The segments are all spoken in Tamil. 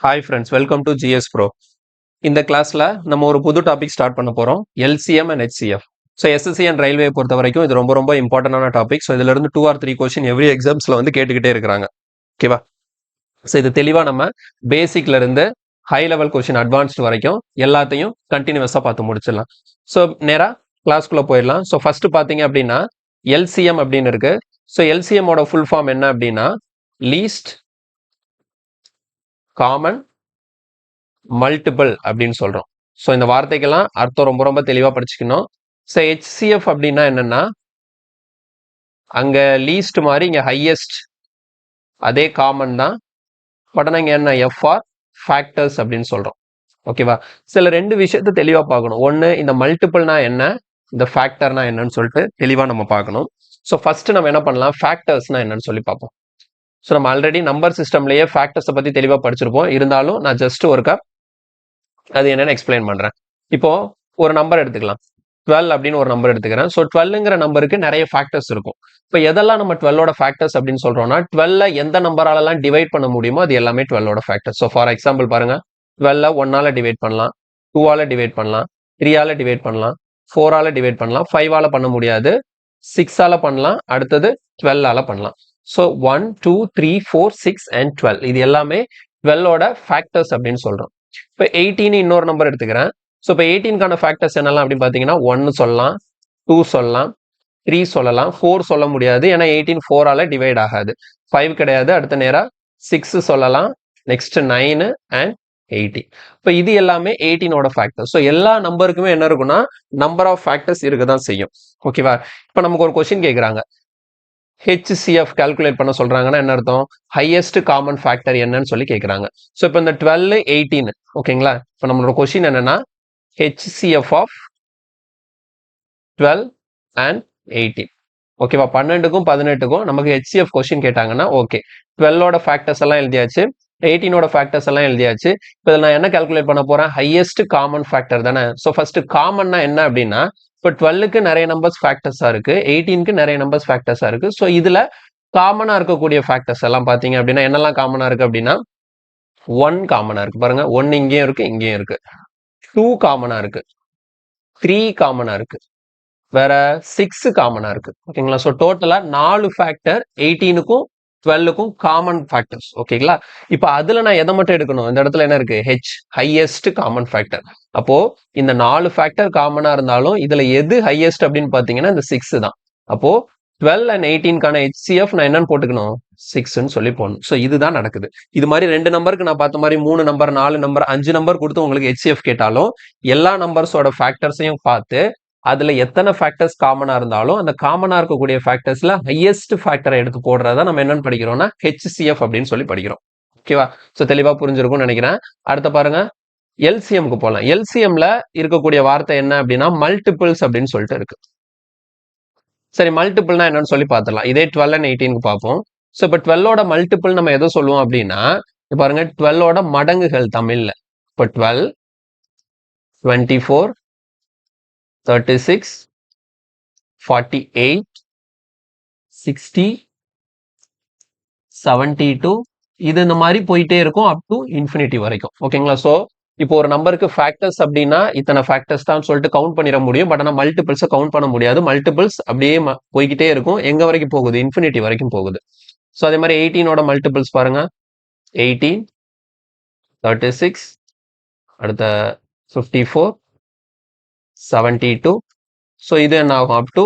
Hi friends, welcome to gsPro. இந்த கிளாஸ்ல நம்ம ஒரு புது டாபிக் ஸ்டார்ட் பண்ண போறோம். LCM and HCF. So SSC and railway பொறுத்த வரைக்கும் இது ரொம்ப ரொம்ப இம்பார்ட்டன்டான டாபிக். ஸோ இதுல இருந்து 2 or 3 கொஸ்டின் எவ்ரி எக்ஸாம்ஸ்ல வந்து கேட்டுக்கிட்டே இருக்கிறாங்க. ஓகேவா? ஸோ இது தெளிவா நம்ம பேசிக்ல இருந்து ஹை லெவல் கொஸ்டின் அட்வான்ஸ்டு வரைக்கும் எல்லாத்தையும் கண்டினியூஸா பார்த்து முடிச்சிடலாம். ஸோ நேரா கிளாஸ்க்குள்ள போயிடலாம். ஸோ ஃபர்ஸ்ட் பாத்தீங்க அப்படின்னா LCM அப்படின்னு இருக்கு. ஸோ LCM ஓட ஃபுல் ஃபார்ம் என்ன அப்படின்னா லீஸ்ட் காமன் மல்டிபிள் அப்படின்னு சொல்றோம். ஸோ இந்த வார்த்தைக்கெல்லாம் அர்த்தம் ரொம்ப ரொம்ப தெளிவா படிச்சுக்கணும். ஸோ HCF அப்படின்னா என்னன்னா அங்க லீஸ்ட் மாதிரி இங்க ஹையஸ்ட், அதே காமன் தான். பட் ஆனால் இங்க என்ன எஃப்ஆர் ஃபேக்டர்ஸ் அப்படின்னு சொல்றோம். ஓகேவா? சில ரெண்டு விஷயத்த தெளிவா பார்க்கணும். ஒன்னு இந்த மல்டிபிள்னா என்ன, இந்த ஃபேக்டர்னா என்னன்னு சொல்லிட்டு தெளிவா நம்ம பார்க்கணும். ஸோ ஃபர்ஸ்ட் நம்ம என்ன பண்ணலாம், ஃபேக்டர்ஸ்னா என்னன்னு சொல்லி பார்ப்போம். ஸோ நம்ம ஆல்ரெடி நம்பர் சிஸ்டம்லயே ஃபேக்டர்ஸை பத்தி தெளிவா படிச்சிருப்போம். இருந்தாலும் நான் ஜஸ்ட் ஒருக்கா அது என்னன்னு எக்ஸ்பிளைன் பண்றேன். இப்போ ஒரு நம்பர் எடுத்துக்கலாம், 12 அப்படின்னு ஒரு நம்பர் எடுத்துக்கிறேன். ஸோ 12ங்கிற நம்பருக்கு நிறைய ஃபேக்டர்ஸ் இருக்கும். இப்போ எதெல்லாம் நம்ம 12ஓட ஃபேக்டர்ஸ் அப்படின்னு சொல்றோம்னா 12 எந்த நம்பராலலாம் டிவைட் பண்ண முடியுமோ அது எல்லாமே 12ஓட ஃபேக்டர். ஸோ ஃபார் எக்ஸாம்பிள் பாருங்க, 12 1ஆல டிவைட் பண்ணலாம், 2ஆல டிவைட் பண்ணலாம், 3ஆல டிவைட் பண்ணலாம், 4ஆல டிவைட் பண்ணலாம், 5ஆல பண்ண முடியாது, 6ஆல பண்ணலாம், அடுத்தது 12ஆல பண்ணலாம். ஸோ 1 2 3 4 6 and 12 இது எல்லாமே 12ஓட ஃபேக்டர்ஸ் அப்படின்னு சொல்றோம். இப்போ 18 இன்னொரு நம்பர் எடுத்துக்கிறேன். ஸோ இப்போ 18க்கான ஃபேக்டர்ஸ் என்னெல்லாம் அப்படின்னு பார்த்தீங்கன்னா 1 சொல்லலாம், 2 சொல்லலாம், 3 சொல்லலாம், 4 சொல்ல முடியாது ஏன்னா 18 4ஆல டிவைட் ஆகாது, 5 கிடையாது, அடுத்த நேரா 6 சொல்லலாம், நெக்ஸ்ட் 9 and 18. இப்போ இது எல்லாமே 18ஓட ஃபேக்டர். ஸோ எல்லா நம்பருக்குமே என்ன இருக்குன்னா நம்பர் ஆஃப் ஃபேக்டர்ஸ் இருக்க தான் செய்யும். ஓகேவா? இப்போ நமக்கு ஒரு கொஸ்டின் கேட்குறாங்க, HCF கால்குலேட் பண்ண சொல்றாங்கன்னா என்ன அர்த்தம், ஹையஸ்ட் காமன் ஃபேக்டர் என்னன்னு சொல்லி கேட்குறாங்க. ஸோ இப்போ இந்த 12 18 ஓகேங்களா? இப்போ நம்மளோட கொஸ்டின் என்னன்னா HCF ஆஃப் 12 and 18. ஓகேவா? 12க்கும் 18க்கும் நமக்கு HCF கொஸ்டின் கேட்டாங்கன்னா ஓகே, 12ஓட ஃபேக்டர்ஸ் எல்லாம் எழுதியாச்சு, 18ஓட ஃபேக்டர்ஸ் எல்லாம் எழுதியாச்சு. இப்போ நான் என்ன கால்குலேட் பண்ண போறேன், ஹையஸ்ட் காமன் ஃபேக்டர் தானே. ஸோ ஃபர்ஸ்ட் காமன்னா என்ன அப்படின்னா இப்போ 12க்கு நிறைய நம்பர்ஸ் ஃபேக்டர்ஸா இருக்கு, 18க்கு நிறைய நம்பர்ஸ் ஃபேக்டர்ஸா இருக்கு. ஸோ இதுல காமனா இருக்கக்கூடிய ஃபேக்டர்ஸ் எல்லாம் பாத்தீங்க அப்படின்னா என்னெல்லாம் காமனா இருக்கு அப்படின்னா 1 காமனா இருக்கு பாருங்க, 1 இங்கேயும் இருக்கு இங்கேயும் இருக்கு, 2 காமனா இருக்கு, 3 காமனா இருக்கு, வேற 6 காமனா இருக்கு. ஓகேங்களா? ஸோ டோட்டலா 4 ஃபேக்டர் 18க்கும் 12க்கும் காமன் ஃபேக்டர்ஸ். ஓகேங்களா? இப்போ அதுல நான் எதை மட்டும் எடுக்கணும், இந்த இடத்துல என்ன இருக்கு, ஹெச் ஹையஸ்ட் காமன் ஃபேக்டர். அப்போ இந்த 4 ஃபேக்டர் காமனா இருந்தாலும் இதுல எது ஹையஸ்ட் அப்படின்னு பாத்தீங்கன்னா இந்த 6 தான். அப்போ 12 and 18க்கான HCF நான் என்னன்னு போட்டுக்கணும், 6ன்னு சொல்லி போடணும். ஸோ இதுதான் நடக்குது. இது மாதிரி 2 நம்பருக்கு நான் பார்த்த மாதிரி 3 நம்பர் 4 நம்பர் 5 நம்பர் கொடுத்து உங்களுக்கு HCF கேட்டாலும் எல்லா நம்பர்ஸோட ஃபேக்டர்ஸையும் பார்த்து அதுல எத்தனை ஃபேக்டர்ஸ் காமனா இருந்தாலும் அந்த காமனா இருக்கக்கூடிய ஃபேக்டர்ஸ்ல ஹையஸ்ட் ஃபேக்டரை எடுத்து போடுறத நம்ம என்னன்னு படிக்கிறோம்னா HCF அப்படின்னு சொல்லி படிக்கிறோம். ஓகேவா? ஸோ தெளிவா புரிஞ்சிருக்கும்னு நினைக்கிறேன். அடுத்த பாருங்க, LCMக்கு போகலாம். LCMல இருக்கக்கூடிய வார்த்தை என்ன அப்படின்னா மல்டிபிள்ஸ் அப்படின்னு சொல்லிட்டு இருக்கு. சரி, மல்டிபிள்னா என்னன்னு சொல்லி பார்த்துடலாம். இதே 12 and 18க்கு பார்ப்போம். ஸோ இப்போ 12ஓட மல்டிபிள் நம்ம எதை சொல்லுவோம் அப்படின்னா பாருங்க, 12ஓட மடங்குகள் தமிழ்ல. இப்போ 12, 24, 36, 48, 60, 72 இது இந்த மாதிரி போயிட்டே இருக்கும் அப் டு இன்ஃபினிட்டி வரைக்கும். ஓகேங்களா? ஸோ இப்போ ஒரு நம்பருக்கு ஃபேக்டர்ஸ் அப்படின்னா இத்தனை ஃபேக்டர்ஸ் தான் சொல்லிட்டு கவுண்ட் பண்ணிட முடியும். பட் ஆனால் மல்டிபிள்ஸை கவுண்ட் பண்ண முடியாது. மல்டிபிள்ஸ் அப்படியே போய்கிட்டே இருக்கும். எங்க வரைக்கும் போகுது, இன்ஃபினிட்டி வரைக்கும் போகுது. ஸோ அதே மாதிரி 18ஓட மல்டிபிள்ஸ் பாருங்க, 18, 36, அடுத்த 54, 72. ஸோ இது என்ன ஆகும், அப் டு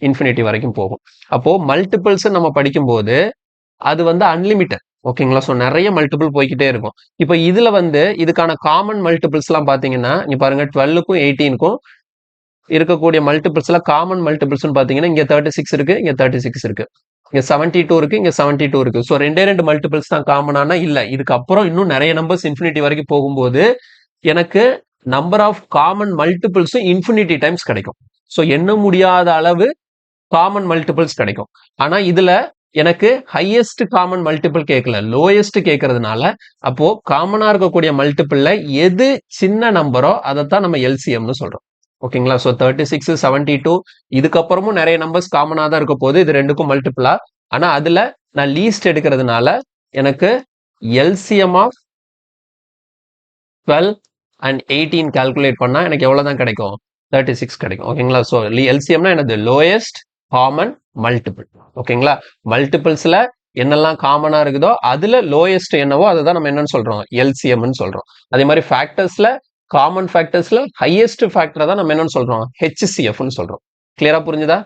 இன்ஃபினிட்டி வரைக்கும் போகும். அப்போ மல்டிபிள்ஸ் நம்ம படிக்கும்போது அது வந்து அன்லிமிட்டட். ஓகேங்களா? ஸோ நிறைய மல்டிபிள் போய்கிட்டே இருக்கும். இப்போ இதுல வந்து இதுக்கான காமன் மல்டிபிள்ஸ் எல்லாம் பாத்தீங்கன்னா இங்க பாருங்க, 12க்கும் 18க்கும் இருக்கக்கூடிய மல்டிபிள்ஸ்ல காமன் மல்டிபிள்ஸ் பாத்தீங்கன்னா இங்க 36 இருக்கு, இங்க 36 இருக்கு, இங்க 72 இருக்கு, இங்க 72 இருக்கு. ஸோ ரெண்டு மல்டிபிள்ஸ் தான் காமனானா இல்ல, இதுக்கப்புறம் இன்னும் நிறைய நம்பர்ஸ் இன்ஃபினிட்டி வரைக்கும் போகும்போது எனக்கு நம்பர் ஆஃப் காமன் மல்டிபிள்ஸும் இன்ஃபினிட்டி டைம்ஸ் கிடைக்கும். ஸோ எண்ண முடியாத அளவு காமன் மல்டிபிள்ஸ் கிடைக்கும். ஆனா இதுல எனக்கு ஹையஸ்ட் காமன் மல்டிபிள் கேட்கல, லோயஸ்ட் கேட்கறதுனால அப்போ காமனா இருக்கக்கூடிய மல்டிபிள்ல எது சின்ன நம்பரோ அதைத்தான் நம்ம LCMனு சொல்றோம். ஓகேங்களா? ஸோ 36, 72 இதுக்கப்புறமும் நிறைய நம்பர்ஸ் காமனா தான் இருக்க போது, இது ரெண்டுக்கும் மல்டிபிளா. ஆனா அதுல நான் லீஸ்ட் எடுக்கிறதுனால எனக்கு LCM ஆஃப் 12 and 18 கால்குலேட் பண்ணா எனக்கு எவ்வளவு தான் கிடைக்கும்? 36 கிடைக்கும். ஓகேங்களா? ஸோ எல்சிஎம்னா என்னது? Lowest common multiple. ஓகேங்களா? மல்டிபிள்ஸ்ல என்னெல்லாம் காமனா இருக்குதோ அதுல லோயஸ்ட் என்னவோ அதை தான் நம்ம என்னன்னு சொல்றோம்? எல்சிஎம்னு சொல்றோம். அதே மாதிரி ஃபேக்டர்ஸ்ல காமன் ஃபேக்டர்ஸ்ல ஹையஸ்ட் ஃபேக்டரை தான் நம்ம என்னன்னு சொல்றோம்? ஹெச்சிஎஃப்னு சொல்றோம். கிளியரா புரிஞ்சுதா?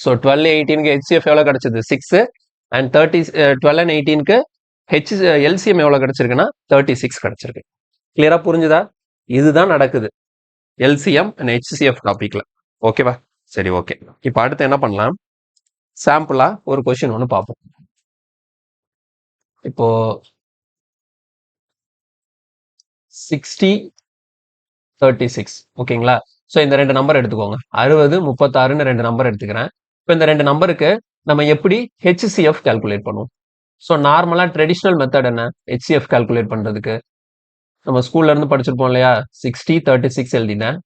ஸோ 12 18க்கு ஹெச்சிஎஃப் எவ்வளவு கிடைச்சது? 6 அண்ட் 12 அண்ட் 18க்கு எல்சிஎம் எவ்வளவு கிடைச்சிருக்குன்னா 36 கிடைச்சிருக்கு. கிளியரா புரிஞ்சுதா? இதுதான் நடக்குது எல்சிஎம் அண்ட் ஹெச்சிஎஃப் டாபிக்ல. ஓகேவா? சரி, ஓகே. இப்போ அடுத்து என்ன பண்ணலாம்? சாம்பிளா ஒரு கொஸ்டின் ஒன்று பார்ப்போம். இப்போ 60 36 ஓகேங்களா? ஸோ இந்த ரெண்டு நம்பர் எடுத்துக்கோங்க. 60 36ன்னு ரெண்டு நம்பர் எடுத்துக்கிறேன். இப்போ இந்த ரெண்டு நம்பருக்கு நம்ம எப்படி ஹெச்சிஎஃப் கால்குலேட் பண்ணுவோம்? ஸோ நார்மலா ட்ரெடிஷ்னல் மெத்தட் என்ன ஹெச்சிஎஃப் கால்குலேட் பண்றதுக்கு? நம்ம ஸ்கூல்ல இருந்து படிச்சிருப்போம் இல்லையா? 60 36 எழுதினேன்.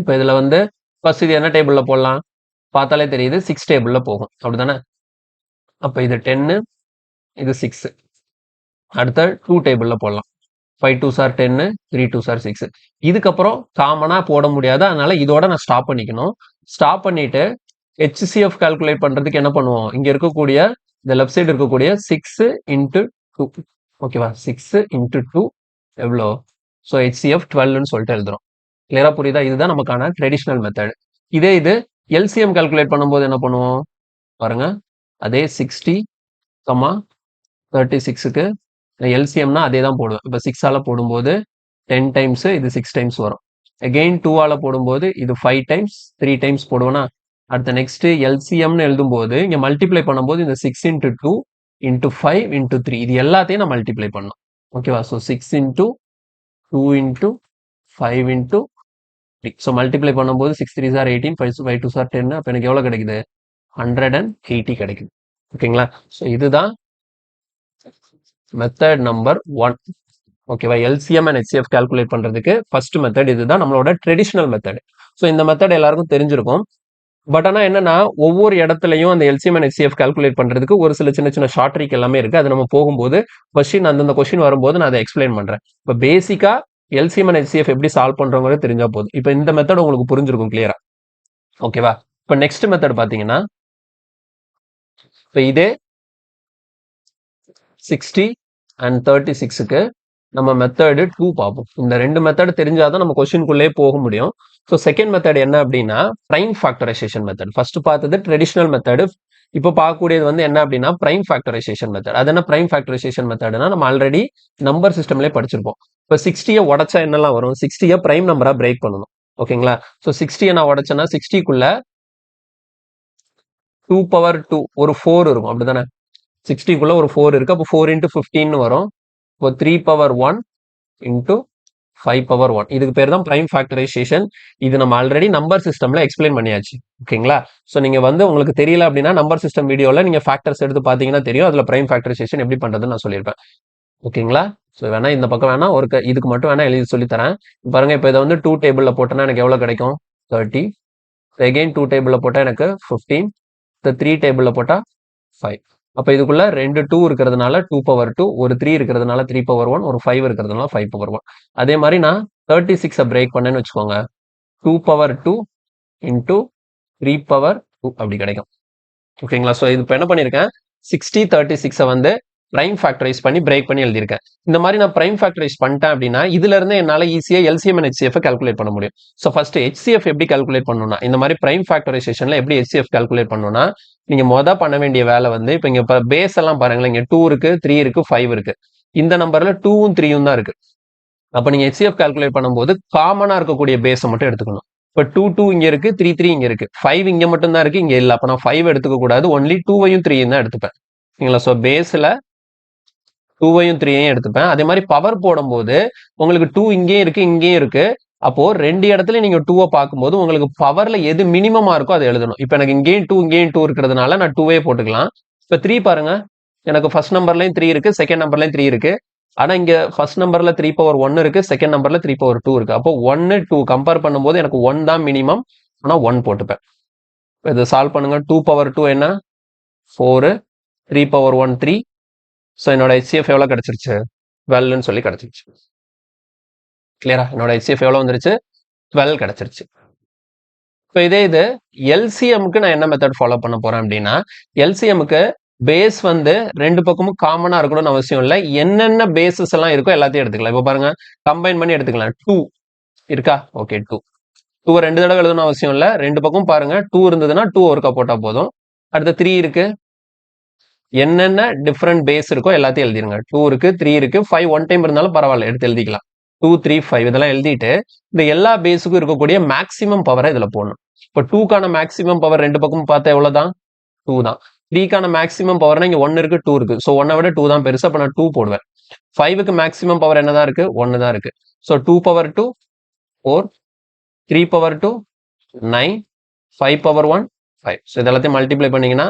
இப்போ இதுல வந்து ஃபர்ஸ்ட் இது என்ன டேபிள்ல போடலாம்? பார்த்தாலே தெரியுது 6 டேபிள்ல போகும். அப்படிதானே? அப்ப இது 10, இது 6. அடுத்த 2 டேபிள்ல போடலாம். 5 2s are 10, 3 2s are 6. இதுக்கப்புறம் காமனா போட முடியாது. அதனால இதோட நான் ஸ்டாப் பண்ணிக்கணும். ஸ்டாப் பண்ணிட்டு ஹெச்சிஎஃப் கால்குலேட் பண்றதுக்கு என்ன பண்ணுவோம்? இங்க இருக்கக்கூடிய இந்த லெஃப்ட் சைடு இருக்கக்கூடிய 6 into 2. ஓகேவா? 6 into 2 எவ்வளோ? ஸோ ஹெச்சிஎஃப் 12ன்னு சொல்லிட்டு எழுதுறோம். கிளியரா புரியுதா? இதுதான் நமக்கான ட்ரெடிஷ்னல் மெத்தட். இதே இது எல்சிஎம் கால்குலேட் பண்ணும்போது என்ன பண்ணுவோம் பாருங்க? அதே 60, 36க்கு எல்சிஎம்னா அதே தான் போடுவேன். இப்போ 6ஆல போடும்போது 10 டைம்ஸ், இது 6 டைம்ஸ் வரும். அகெயின் 2ஆல போடும்போது இது 5 டைம்ஸ், 3 டைம்ஸ் போடுவேனா? அடுத்த நெக்ஸ்ட் எல்சிஎம்னு எழுதும்போது இங்க மல்டிப்ளை பண்ணும்போது இந்த 6 into 2 into 5 into 3 இது எல்லாத்தையும் நான் மல்டிப்ளை பண்ணணும். ஓகேவா? So 6 into 2 into 5 into 3. So multiply பண்ணும்போது 6 3s are 18, 5 2s are 10. அப்போ எனக்கு எவ்வளவு கிடைக்குது? 180 கிடைக்குது. ஓகேங்களா? ஸோ இதுதான் மெத்தட் நம்பர் 1. ஓகேவா? எல்சிஎம் அண்ட் ஹெச்சிஎஃப் கால்குலேட் பண்றதுக்கு ஃபர்ஸ்ட் மெத்தட் இதுதான் நம்மளோட ட்ரெடிஷனல் மெத்தட். ஸோ இந்த மெத்தட் எல்லாருக்கும் தெரிஞ்சிருக்கும். பட் ஆனால் என்னன்னா ஒவ்வொரு இடத்துலையும் அந்த எல்சிஎம் அண்ட் ஹெச்சிஎஃப் கால்குலேட் பண்றதுக்கு ஒரு சில சின்ன சின்ன ஷார்ட் ட்ரிக் எல்லாமே இருக்கு. அது நம்ம போகும்போது கொஸ்டின் அந்தந்த கொஸ்டின் வரும்போது நான் அதை எக்ஸ்பிளைன் பண்றேன். இப்போ பேசிக்கா எல்சிஎம் அண்ட் ஹெச்சிஎஃப் எப்படி சால்வ் பண்றவங்க தெரிஞ்சா போதும். இப்போ இந்த மெத்தட் உங்களுக்கு புரிஞ்சிருக்கும் கிளியரா. ஓகேவா? இப்போ நெக்ஸ்ட் மெத்தட் பாத்தீங்கன்னா இப்போ இதே 60 அண்ட் 36க்கு நம்ம மெத்தடு 2 பார்ப்போம். இந்த ரெண்டு மெத்தட் தெரிஞ்சாதான் நம்ம கொஸ்டின்குள்ளே போக முடியும். ஸோ செகண்ட் மெத்தட் என்ன அப்படின்னா பிரைம் ஃபேக்டரைசேஷன் மெத்தட். ஃபர்ஸ்ட் பார்த்தது ட்ரெடிஷனல் மெத்தடு. இப்போ பார்க்கக்கூடியது வந்து என்ன அப்படின்னா பிரைம் ஃபேக்டரைசேஷன் மெத்தட். அது என்ன பிரைம் ஃபேக்டரைசேஷன் மெத்தட்னா நம்ம ஆல்ரெடி நம்பர் சிஸ்டம்லேயே படிச்சிருப்போம். இப்போ 60யை உடச்சா என்னெல்லாம் வரும்? 60யை பிரைம் நம்பரா பிரேக் பண்ணணும். ஓகேங்களா? ஸோ 60யை நான் உடச்சேன்னா 60க்குள்ள 2 power 2 ஒரு 4 இருக்கும். அப்படிதானே? 60க்குள்ள ஒரு 4 இருக்கு. அப்போ 4 into 15 வரும். இப்போ 3 power 1 into 5 power 1. இதுக்கு பேர் தான் பிரைம் ஃபேக்டரைசேஷன். இது நம்ம ஆல்ரெடி நம்பர் சிஸ்டம்ல எக்ஸ்பிளைன் பண்ணியாச்சு. ஓகேங்களா? ஸோ நீங்க வந்து உங்களுக்கு தெரியல அப்படின்னா நம்பர் சிஸ்டம் வீடியோல நீங்க ஃபேக்டர்ஸ் எடுத்து பாத்தீங்கன்னா தெரியும். அதுல பிரைம் ஃபேக்டரைசேஷன் எப்படி பண்றதுன்னு நான் சொல்லியிருப்பேன். ஓகேங்களா? ஸோ வேணா இந்த பக்கம் வேணா இதுக்கு மட்டும் வேணா எழுதி சொல்லி தரேன். பாருங்க, இப்போ இதை வந்து 2 டேபிள்ல போட்டேன்னா எனக்கு எவ்வளவு கிடைக்கும்? 30. அகைன் 2 டேபிள்ல போட்டா எனக்கு 15. இந்த 3 டேபிள்ல போட்டா 5. அப்ப இதுக்குள்ள 2 2 இருக்கிறதுனால 2 power 2, ஒரு 3 இருக்கிறதுனால 3 power 1, ஒரு 5 இருக்கிறதுனால 5 power 1. அதே மாதிரி நான் 36 பிரேக் பண்ணேன்னு வச்சுக்கோங்க. 2 power 2 into 3 power 2 அப்படி கிடைக்கும். ஓகேங்களா? ஸோ இது இப்போ என்ன பண்ணியிருக்கேன்? 60 36 வந்து பிரைம் ஃபேக்டரைஸ் பண்ணி பிரேக் பண்ணி எழுதியிருக்கேன். இந்த மாதிரி நான் பிரைம் ஃபேக்டரைஸ் பண்ணிட்டேன் அப்படின்னா இதுல இருந்து என்னால ஈஸியா எல்சிஎம் அண்ட் ஹெச்சிஎஃப் கால்குலேட் பண்ண முடியும். ஸோ ஃபர்ஸ்ட் ஹெச்சிஎஃப் எப்படி கால்குலேட் பண்ணணும்னா இந்த மாதிரி பிரைம் ஃபேக்டரைசேஷன்ல எப்படி ஹெச்சிஎஃப் கால்குலேட் பண்ணணும்னா நீங்க பண்ண வேண்டிய வேலை வந்து இப்போ இங்க பேஸ் எல்லாம் பாருங்களேன். இங்க 2 இருக்கு, 3 இருக்கு, 5 இருக்கு. இந்த நம்பர்ல 2ம் 3ம் தான் இருக்கு. அப்ப நீங்க ஹெச்சிஎஃப் கால்குலேட் பண்ணும்போது காமனா இருக்கக்கூடிய பேஸை மட்டும் எடுத்துக்கணும். இப்போ 2 2 இங்க இருக்கு, 3 3 இங்க இருக்கு, 5 இங்க மட்டும் தான் இருக்கு, இங்க இல்ல. அப்ப நான் 5 எடுத்துக்க கூடாது, ஒன்லி 2வையும் 3யும் தான் எடுத்துப்பேன். சரிங்களா? ஸோ பேஸ்ல 2வையும் 3யையும் எடுத்துப்பேன். அதே மாதிரி பவர் போடும்போது உங்களுக்கு 2 இங்கேயும் இருக்கு, இங்கேயும் இருக்கு. அப்போ ரெண்டு இடத்துல நீங்க 2வை பார்க்கும்போது உங்களுக்கு பவர்ல எது மினிமமா இருக்கோ அதை எழுதணும். இப்போ எனக்கு இங்கேயும் 2 இங்கேயும் 2 இருக்கிறதுனால நான் 2வே போட்டுக்கலாம். இப்போ 3 பாருங்க, எனக்கு ஃபர்ஸ்ட் நம்பர்லயும் 3 இருக்கு, செகண்ட் நம்பர்லயும் 3 இருக்கு. ஆனா இங்க ஃபர்ஸ்ட் நம்பர்ல 3 power 1 இருக்கு, செகண்ட் நம்பர்ல 3 power 2 இருக்கு. அப்போ 1 2 கம்பேர் பண்ணும்போது எனக்கு 1 தான் மினிமம். ஆனா 1 போட்டுப்பேன். இதை சால்வ் பண்ணுங்க. 2 power 2 என்ன? 4. 3 power 1 3. ஸோ என்னோட ஹெச்சிஎஃப் எவ்வளவு கிடைச்சிருச்சு? 12ன்னு சொல்லி கிடைச்சிருச்சு. கிளியரா? என்னோட HCF எவ்வளவு வந்துருச்சு? 12 கிடைச்சிருச்சு. இப்போ இதே இது LCMக்கு நான் என்ன மெத்தட் ஃபாலோ பண்ண போறேன் அப்படின்னா, LCMக்கு பேஸ் வந்து ரெண்டு பக்கமும் காமனா இருக்கணும்னு அவசியம் இல்லை. என்னென்ன பேசஸ் எல்லாம் இருக்கோ எல்லாத்தையும் எடுத்துக்கலாம். இப்போ பாருங்க, கம்பைன் பண்ணி எடுத்துக்கலாம். 2 இருக்கா? ஓகே, 2 ரெண்டு தடவை எழுதணும் அவசியம் இல்லை. ரெண்டு பக்கம் பாருங்க, 2 இருந்ததுன்னா 2 ஒருக்கா போட்டா போதும். அடுத்து 3 இருக்கு. என்னென்ன டிஃபரெண்ட் பேஸ் இருக்கோ எல்லாத்தையும் எழுதிருங்க. 2 இருக்கு, 3 இருக்கு, 5 ஒன் டைம் இருந்தாலும் பரவாயில்ல, எடுத்து எழுதிக்கலாம். 2, 3, 5 இதெல்லாம் எழுதிட்டு இந்த எல்லா பேஸுக்கும் இருக்கக்கூடிய மேக்ஸிமம் பவரை இதுல போடணும். இப்போ 2க்கான மேக்ஸிமம் பவர் ரெண்டு பக்கமும் பார்த்தா எவ்வளவுதான்? 2 தான். 3க்கான மேக்ஸிமம் பவர்னா இங்க 1 இருக்கு, 2 இருக்கு. ஸோ 1 விட 2 தான் பெருசு. அப்ப நான் 2 போடுவேன். 5க்கு மேக்ஸிமம் பவர் என்னதான் இருக்கு? 1 தான் இருக்கு. So 2 power 2 4, 3 power 2 9, 5 power 1 5. So இதெல்லாத்தையும் மல்டிப்ளை பண்ணீங்கன்னா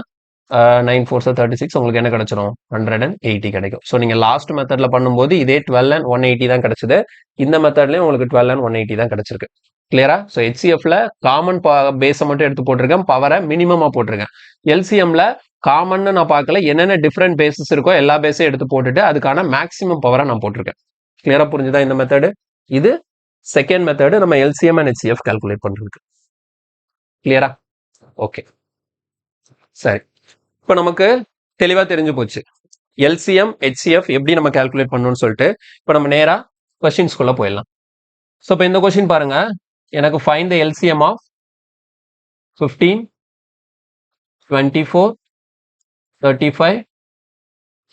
9 4 36 உங்களுக்கு என்ன கிடைச்சிரும்? 180 கிடைக்கும். ஸோ நீங்க லாஸ்ட் மெத்தட்ல பண்ணும்போது இதே 12 and 180 தான் கிடைச்சது. இந்த மெத்தட்லயும் உங்களுக்கு 12 and 180 தான் கிடைச்சிருக்கு. கிளியரா? ஸோ HCFல காமன் பேஸை மட்டும் எடுத்து போட்டிருக்கேன், பவரை மினிமமா போட்டிருக்கேன். LCMல காமன்னு நான் பார்க்கல, என்னென்ன டிஃப்ரெண்ட் பேசஸ் இருக்கோ எல்லா பேஸையும் எடுத்து போட்டுட்டு அதுக்கான மேக்ஸிமம் பவரை நான் போட்டிருக்கேன். கிளியரா புரிஞ்சுதா இந்த மெத்தடு? இது செகண்ட் மெத்தடு நம்ம LCM and HCF கால்குலேட் பண்றதுக்கு. கிளியரா? ஓகே, சரி. இப்போ நமக்கு தெளிவா தெரிஞ்சு போச்சு LCM HCF எப்படி நம்ம கால்குலேட் பண்ணணும்னு சொல்லிட்டு. இப்போ நம்ம நேரா கொஸ்டின்ஸ்குள்ள போயிடலாம். ஸோ இப்போ இந்த கொஸ்டின் பாருங்க, எனக்கு ஃபைண்ட் த LCM ஆஃப் 15, 24, 35,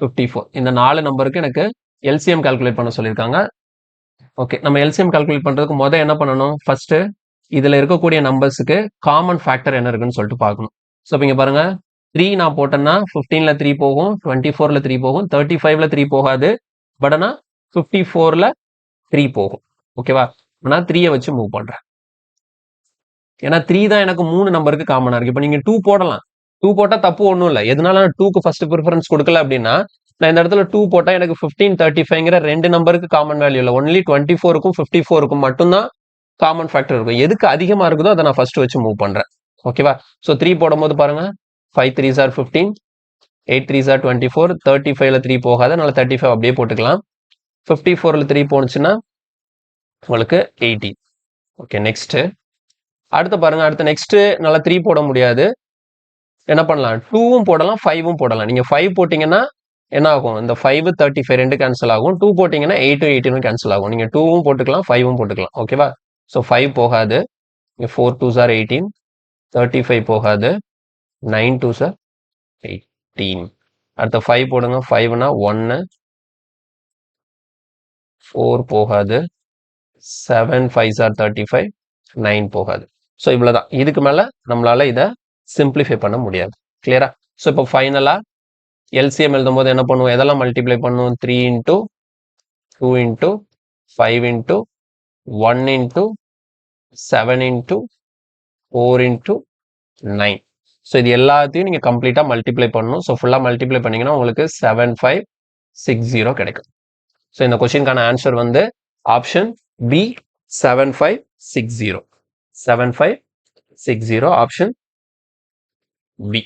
54 இந்த 4 நம்பருக்கு எனக்கு LCM கால்குலேட் பண்ண சொல்லியிருக்காங்க. ஓகே, நம்ம LCM கால்குலேட் பண்றதுக்கு முதல் என்ன பண்ணணும்? ஃபர்ஸ்ட் இதுல இருக்கக்கூடிய நம்பர்ஸுக்கு காமன் ஃபேக்டர் என்ன இருக்குன்னு சொல்லிட்டு பார்க்கணும். ஸோ இப்போ இங்க பாருங்க, 3 நான் போட்டேன்னா 15ல 3 போகும், 24ல 3 போகும், 35ல 3 போகாது. பட் ஆனா 54ல 3 போகும். ஓகேவா? நான் 3யை வச்சு மூவ் பண்றேன். ஏன்னா 3 தான் எனக்கு 3 நம்பருக்கு காமனா இருக்கு. இப்போ நீங்க 2 போடலாம். 2 போட்டா தப்பு ஒன்றும் இல்லை. எதனால நான் 2க்கு ஃபர்ஸ்ட் ப்ரிஃபரன்ஸ் கொடுக்கல அப்படின்னா, நான் இந்த இடத்துல 2 போட்டா எனக்கு 15, 35ங்கிற ரெண்டு நம்பருக்கு காமன் வேல்யூ இல்லை. ஒன்லி 24க்கும் 54க்கும் மட்டும்தான் காமன் ஃபேக்டர் இருக்கும். எதுக்கு அதிகமா இருக்குதோ அதை நான் ஃபர்ஸ்ட் வச்சு மூவ் பண்றேன். ஓகேவா? ஸோ 3 போடும்போது பாருங்க, 5 3s are 15, 8 3s are 24, 35ல 3 போகாது, அதனால 35 அப்படியே போட்டுக்கலாம். 54ல 3 போனுச்சுன்னா உங்களுக்கு 80. ஓகே, நெக்ஸ்ட் அடுத்து பாருங்க, அடுத்து நெக்ஸ்ட் நல்லா 3 போட முடியாது. என்ன பண்ணலாம்? 2வும் போடலாம், 5வும் போடலாம். நீங்க 5 போட்டீங்கன்னா என்ன ஆகும்? இந்த 5 35 ரெண்டு கேன்சல் ஆகும். 2 போட்டீங்கன்னா 8 18 கேன்சல் ஆகும். நீங்க 2வும் போட்டுக்கலாம், 5வும் போட்டுக்கலாம். ஓகேவா? ஸோ 5 போகாது, 4 2s are 18, 35 போகாது, 9 2s are 18. அடுத்த 5 போடுங்க, 5னா 1, 4 போகாது, 7 5s are 35, 9 போகாது. ஸோ இவ்வளவுதான். இதுக்கு மேல நம்மளால இதை சிம்பிளிஃபை பண்ண முடியாது. கிளியரா? ஸோ இப்போ ஃபைனலா LCM எழுதும் போது என்ன பண்ணுவோம்? எதெல்லாம் மல்டிப்ளை பண்ணுவோம்? 3 into 2 into 5 into 1 into 7 into 4 into 9. So இது எல்லாத்தையும் நீங்க கம்ப்ளீட்டா மல்டிப்ளை பண்ணணும். ஸோ ஃபுல்லா மல்டிப்ளை பண்ணீங்கன்னா உங்களுக்கு 7560 கிடைக்கும். ஸோ இந்த கொஸ்டினுக்கான ஆன்சர் வந்து ஆப்ஷன் பி 7560. 7560 option B.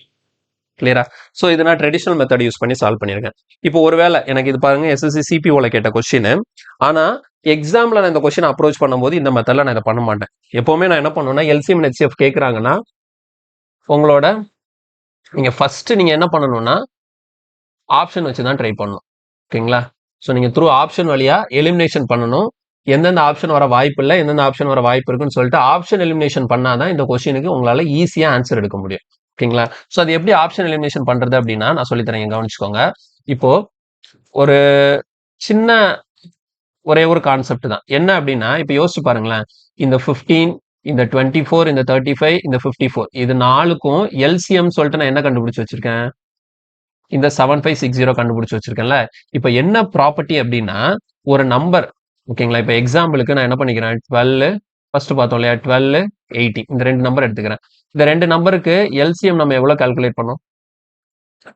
கிளியரா? ஸோ இது நான் ட்ரெடிஷனல் மெத்தட் யூஸ் பண்ணி சால்வ் பண்ணியிருக்கேன். இப்போ ஒருவேளை எனக்கு இது பாருங்க SSC CPOல கேட்ட கொஸ்டின், ஆனா எக்ஸாம்ல நான் இந்த கொஸ்டின் அப்ரோச் பண்ணும்போது இந்த மெத்தட்ல நான் இதை பண்ண மாட்டேன். எப்பவுமே நான் என்ன பண்ணுவேன்னா, LCM and HCF கேட்குறாங்கன்னா உங்களோட நீங்க ஃபர்ஸ்ட் நீங்க என்ன பண்ணணும்னா ஆப்ஷன் வச்சு தான் ட்ரை பண்ணணும். ஓகேங்களா? ஸோ நீங்க த்ரூ ஆப்ஷன் வழியா எலிமினேஷன் பண்ணணும். எந்தெந்த ஆப்ஷன் வர வாய்ப்பு இல்லை, எந்தெந்த ஆப்ஷன் வர வாய்ப்பு இருக்குன்னு சொல்லிட்டு ஆப்ஷன் எலிமினேஷன் பண்ணாதான் இந்த கொஸ்டினுக்கு உங்களால ஈஸியா ஆன்சர் எடுக்க முடியும். ஓகேங்களா? ஸோ அது எப்படி ஆப்ஷன் எலிமினேஷன் பண்றது அப்படின்னா நான் சொல்லித்தரேன், கவனிச்சுக்கோங்க. இப்போ ஒரு சின்ன ஒரே ஒரு கான்செப்ட் தான். என்ன அப்படின்னா, இப்போ யோசிச்சு பாருங்களேன், இந்த 15, இந்த 24, இந்த 35, இந்த 54 இது நாலுக்கும் LCM சொல்லிட்டு நான் என்ன கண்டுபிடிச்சு வச்சிருக்கேன்? இந்த 7560 கண்டுபிடிச்சு வச்சிருக்கேன்ல. இப்போ என்ன ப்ராப்பர்ட்டி அப்படின்னா, ஒரு நம்பர், ஓகேங்களா? இப்போ எக்ஸாம்பிளுக்கு நான் என்ன பண்ணிக்கிறேன், 12 ஃபர்ஸ்ட் பார்த்தோம் இல்லையா, 12 80 இந்த ரெண்டு நம்பர் எடுத்துக்கிறேன். இந்த ரெண்டு நம்பருக்கு LCM நம்ம எவ்வளவு கால்குலேட் பண்ணோம்?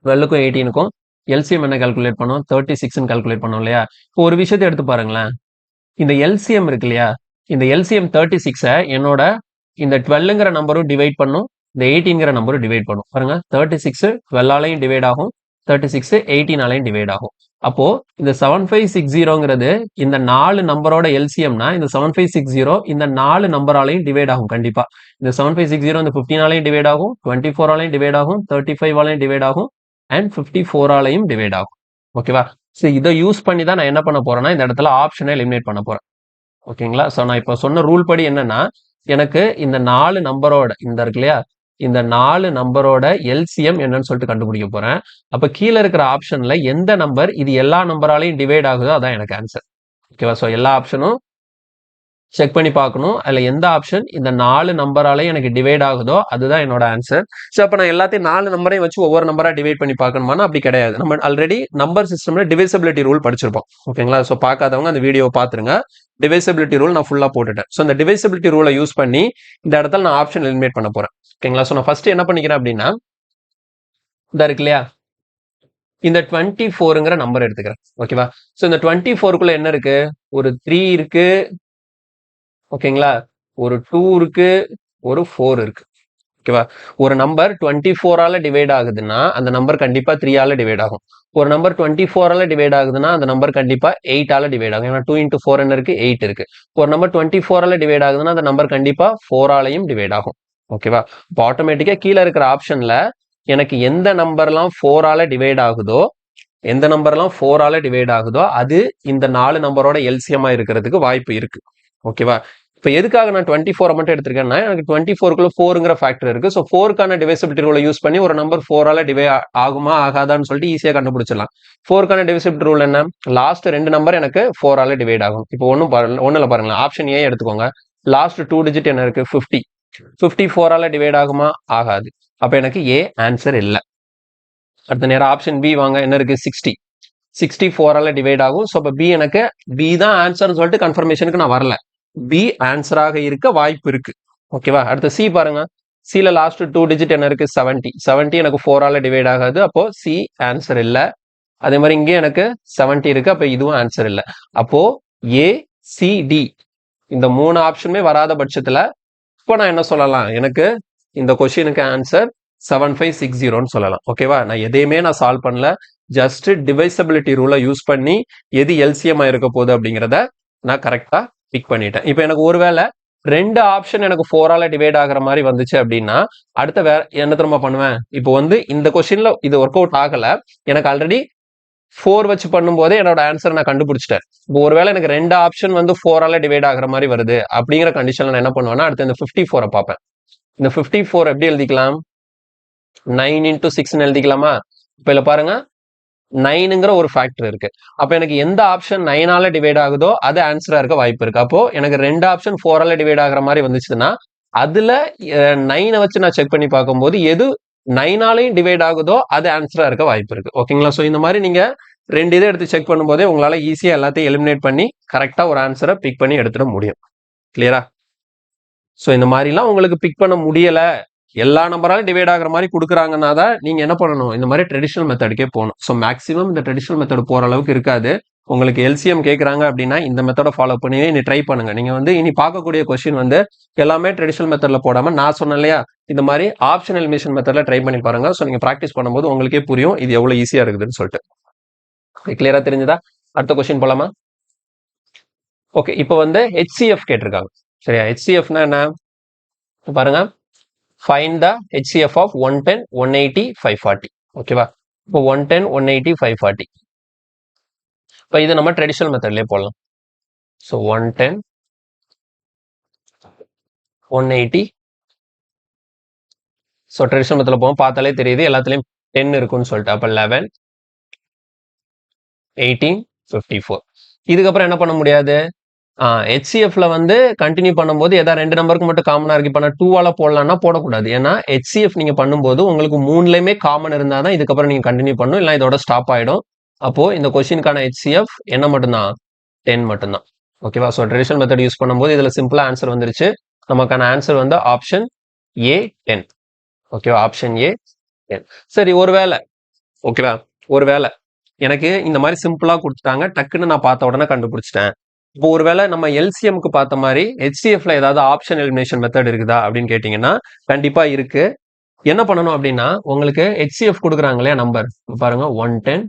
12க்கும் 18க்கும் LCM என்ன கால்குலேட் பண்ணோம்? 36 கால்குலேட் பண்ணோம் இல்லையா? இப்போ ஒரு விஷயத்தை எடுத்து பாருங்களேன், இந்த LCM இருக்கு இல்லையா, இந்த LCM 36 என்னோட இந்த 12ங்கிற நம்பரும் டிவைட் பண்ணும், இந்த 18ங்கிற நம்பரும் டிவைட் பண்ணும். பாருங்க, 36 12ஆலையும் டிவைட் ஆகும், 36 18ஆலையும் டிவைட் ஆகும். அப்போ இந்த 7560ங்கிறது இந்த 4 நம்பரோட எல்சிஎம்னா இந்த 7560 இந்த 4 நம்பராலையும் டிவைட் ஆகும் கண்டிப்பா. இந்த 7560 இந்த 15ஆலையும் டிவைட் ஆகும், 24ஆலையும் டிவைட் ஆகும், 35ஆலையும் டிவைட் ஆகும் அண்ட் 54ஆலையும் டிவைட் ஆகும். ஓகேவா? ஸோ இதை யூஸ் பண்ணி தான் நான் என்ன பண்ண போறேன்னா இந்த இடத்துல ஆப்ஷனை எலிமினேட் பண்ண போறேன். ஓகேங்களா? ஸோ நான் இப்போ சொன்ன ரூல் படி என்னன்னா எனக்கு இந்த 4 நம்பரோட இந்த இருக்கு இல்லையா, இந்த 4 நம்பரோட எல்சிஎம் என்னன்னு சொல்லிட்டு கண்டுபிடிக்க போறேன். அப்ப கீழே இருக்கிற ஆப்ஷன்ல எந்த நம்பர் இது எல்லா நம்பராலையும் டிவைட் ஆகுதோ அதான் எனக்கு ஆன்சர். ஓகேவா? ஸோ எல்லா ஆப்ஷனும் செக் பண்ணி பார்க்கணும். அதுல எந்த ஆப்ஷன் இந்த 4 நம்பராலையும் எனக்கு டிவைட் ஆகுதோ அதுதான் என்னோட ஆன்சர். ஸோ அப்ப நான் எல்லாத்தையும் 4 நம்பரையும் வச்சு ஒவ்வொரு நம்பரா டிவைட் பண்ணி பார்க்கணுமானா அப்படி கிடையாது. நம்ம ஆல்ரெடி நம்பர் சிஸ்டம்ல டிவிசிபிலிட்டி ரூல் படிச்சிருப்போம். ஓகேங்களா? ஸோ பார்க்காதவங்க அந்த வீடியோ பார்த்துருங்க. டிவிசிபிலிட்டி ரூல் நான் ஃபுல்லா போட்டுட்டேன். ஸோ இந்த டிவிசிபிலிட்டி ரூலை யூஸ் பண்ணி இந்த இடத்துல நான் ஆப்ஷன் எலிமினேட் பண்ண போறேன். ஓகேங்களா? ஸோ நான் ஃபர்ஸ்ட் என்ன பண்ணிக்கிறேன் அப்படின்னா இந்த இருக்கு இல்லையா, இந்த 24ங்கிற நம்பர் எடுத்துக்கிறேன். ஓகேவா? ஸோ இந்த 24க்குள்ள என்ன இருக்கு, ஒரு 3 இருக்கு. ஓகேங்களா? ஒரு 2 இருக்கு, ஒரு 4 இருக்கு. ஓகேவா? ஒரு நம்பர் 24ஆல டிவைட் ஆகுதுன்னா அந்த நம்பர் கண்டிப்பா 3ஆல டிவைட் ஆகும். ஒரு நம்பர் 24ஆல டிவைட் ஆகுதுன்னா அந்த நம்பர் கண்டிப்பா 8ஆல டிவைட் ஆகும். ஏன்னா 2 into 4 என்ன இருக்கு, 8 இருக்கு. ஒரு நம்பர் 24ஆல டிவைட் ஆகுதுன்னா அந்த நம்பர் கண்டிப்பா 4ஆலையும் டிவைட் ஆகும். ஓகேவா? இப்போ ஆட்டோமேட்டிக்கா கீழே இருக்கிற ஆப்ஷன்ல எனக்கு எந்த நம்பர்லாம் 4ஆல டிவைட் ஆகுதோ எந்த நம்பர்லாம் 4ஆல டிவைட் ஆகுதோ அது இந்த 4 நம்பரோட எல்சிஎம்மா இருக்கிறதுக்கு வாய்ப்பு இருக்கு. ஓகேவா? இப்போ எதுக்காக நான் 24 மட்டும் எடுத்திருக்கேன்னா எனக்கு 24க்குள்ள 4ங்கிற ஃபேக்டர் இருக்கு. ஸோ 4க்கான டிவிசிபிலிட்டி ரூலை யூஸ் பண்ணி ஒரு நம்பர் 4ஆல டிவைட் ஆகுமா ஆகாதான்னு சொல்லிட்டு ஈஸியாக கண்டுபிடிச்சிடலாம். 4க்கான டிவிசிபிலிட்டி ரூல் என்ன, லாஸ்ட் 2 நம்பர் எனக்கு 4ஆல டிவைட் ஆகும். இப்போ ஒன்றும் பாருங்களேன், ஆப்ஷன் ஏ எடுத்துக்கோங்க. லாஸ்ட் 2 டிஜிட் என்ன இருக்கு, 50. 50 4ஆல டிவைட் ஆகுமா, ஆகாது. அப்போ எனக்கு ஏ ஆன்சர் இல்லை. அடுத்த நேரம் ஆப்ஷன் பி வாங்க, என்ன இருக்கு, 60. 60 4ஆல டிவைட் ஆகும். ஸோ அப்போ பி எனக்கு பி தான் ஆன்சர்னு சொல்லிட்டு கன்ஃபர்மேஷனுக்கு நான் வரல. பி ஆன்சராக இருக்க வாய்ப்பு இருக்கு. ஓகேவா? அடுத்து சி பாருங்க. சில லாஸ்ட் 2 டிஜிட் என்ன இருக்கு, 70. 70 எனக்கு 4ஆல டிவைட் ஆகாது. அப்போ சி ஆன்சர் இல்ல. அதே மாதிரி இங்கே எனக்கு 70 இருக்கு. அப்போ இதுவும் ஆன்சர் இல்ல. அப்போ ஏ சி டி இந்த 3 ஆப்ஷனுமே வராத பட்சத்துல இப்போ நான் என்ன சொல்லலாம், எனக்கு இந்த கொஸ்டினுக்கு ஆன்சர் 7560ன்னு சொல்லலாம். ஓகேவா? நான் எதையுமே நான் சால்வ் பண்ணல. ஜஸ்ட் டிவைசபிலிட்டி ரூலை யூஸ் பண்ணி எது எல்சிஎம் இருக்க போகுது அப்படிங்கிறத நான் கரெக்டா பிக் பண்ணிட்டேன். இப்போ எனக்கு ஒருவேளை 2 ஆப்ஷன் எனக்கு 4ஆல டிவைட் ஆகிற மாதிரி வந்துச்சு அப்படின்னா அடுத்த வேற என்ன திரும்ப பண்ணுவேன், இப்போ வந்து இந்த கொஸ்டின்ல இது ஒர்க் அவுட் ஆகல, எனக்கு ஆல்ரெடி 4 வச்சு பண்ணும்போதே என்னோட ஆன்சர் நான் கண்டுபிடிச்சிட்டேன். இப்போ ஒருவேளை எனக்கு 2 ஆப்ஷன் வந்து 4ஆல டிவைட் ஆகிற மாதிரி வருது அப்படிங்கிற கண்டிஷன்ல நான் என்ன பண்ணுவேன்னா அடுத்து இந்த 54 பார்ப்பேன். இந்த 54 எப்படி எழுதிக்கலாம், 9 into 6ன்னு எழுதிக்கலாமா? இப்போ இதுல பாருங்க 9ங்கிற ஒரு ஃபேக்டர் இருக்கு. அப்ப எனக்கு எந்த ஆப்ஷன் 9ஆல டிவைட் ஆகுதோ அது ஆன்சரா இருக்க வாய்ப்பு இருக்கு. அப்போ எனக்கு 2 ஆப்ஷன் 4ஆல டிவைட் ஆகிற மாதிரி வந்துச்சுன்னா அதுல 9 வச்சு நான் செக் பண்ணி பார்க்கும்போது எது 9ஆலையும் டிவைட் ஆகுதோ அது ஆன்சரா இருக்க வாய்ப்பு இருக்கு. ஓகேங்களா? ஸோ இந்த மாதிரி நீங்க 2 இதை எடுத்து செக் பண்ணும்போதே உங்களால ஈஸியா எல்லாத்தையும் எலிமினேட் பண்ணி கரெக்டா ஒரு ஆன்சரை பிக் பண்ணி எடுத்துட முடியும். கிளியரா? ஸோ இந்த மாதிரிலாம் உங்களுக்கு பிக் பண்ண முடியல, எல்லா நம்பராலும் டிவைட் ஆகிற மாதிரி கொடுக்குறாங்கன்னா தான் நீங்க என்ன பண்ணணும், இந்த மாதிரி ட்ரெடிஷனல் மெத்தடுக்கே போகணும். ஸோ மேக்ஸிமம் இந்த ட்ரெடிஷனல் மெத்தட் போற அளவுக்கு இருக்காது. உங்களுக்கு எல்சிஎம் கேட்குறாங்க அப்படின்னா இந்த மெத்தடை ஃபாலோ பண்ணி நீ ட்ரை பண்ணுங்க. நீங்க வந்து இனி பார்க்கக்கூடிய கொஸ்டின் வந்து எல்லாமே ட்ரெடிஷனல் மெத்தட்ல போடாம நான் சொன்னேன் இல்லையா இந்த மாதிரி ஆப்ஷன் எலிமினேஷன் மெத்தட்ல ட்ரை பண்ணி பாருங்க. ஸோ நீங்க ப்ராக்டிஸ் பண்ணும்போது உங்களுக்கே புரியும் இது எவ்வளவு ஈஸியா இருக்குதுன்னு சொல்லிட்டு. கிளியரா தெரிஞ்சதா? அடுத்த கொஸ்டின் போலாமா? ஓகே, இப்போ வந்து ஹெச்சிஎஃப் கேட்டிருக்காங்க. சரியா? ஹெச்சிஎஃப்னா என்ன பாருங்க, find the HCF of 110, 180, 540. ஓகேவா? இப்போ 110, 180, 540. இப்போ இது நம்ம ட்ரெடிஷனல் மெத்தட்லயே போடலாம். ஸோ 110, 180. ஸோ ட்ரெடிஷனல் மெத்தட்ல போவோம், பார்த்தாலே தெரியுது எல்லாத்துலயும் 10 இருக்குன்னு சொல்லிட்டு. அப்போ 11, 18, 54. இதுக்கப்புறம் என்ன பண்ண முடியாது, ஹெச்சிஎஃப்ல வந்து கண்டினியூ பண்ணும்போது ஏதாவது 2 நம்பருக்கு மட்டும் காமனா இருக்கு. இப்போ நான் 2ஆல போடலாம்னா போடக்கூடாது. ஏன்னா ஹெச்சிஎஃப் நீங்க பண்ணும்போது உங்களுக்கு 3லயுமே காமன் இருந்தாதான் இதுக்கப்புறம் நீங்க கண்டினியூ பண்ணணும், இல்லை இதோட ஸ்டாப் ஆயிடும். அப்போ இந்த கொஸ்டினுக்கான ஹெச்சிஎஃப் என்ன மட்டும்தான், 10 மட்டும்தான். ஓகேவா? ஸோ ட்ரெடிஷனல் மெத்தட் யூஸ் பண்ணும்போது இதுல சிம்பிளா ஆன்சர் வந்துருச்சு. நமக்கான ஆன்சர் வந்து ஆப்ஷன் ஏ 10. ஓகேவா? Option A 10. சரி, ஒருவேளை ஓகேவா, ஒருவேளை எனக்கு இந்த மாதிரி சிம்பிளா கொடுத்துட்டாங்க, டக்குன்னு நான் பார்த்த உடனே கண்டுபிடிச்சிட்டேன். இப்போ ஒருவேளை நம்ம எல்சிஎம்க்கு பார்த்த மாதிரி ஹெச்சிஎஃப்ல ஏதாவது ஆப்ஷன் எலிமினேஷன் மெத்தட் இருக்குதா அப்படின்னு கேட்டீங்கன்னா கண்டிப்பா இருக்கு. என்ன பண்ணணும் அப்படின்னா உங்களுக்கு ஹெச்சிஎஃப் கொடுக்குறாங்க இல்லையா நம்பர், பாருங்க 110,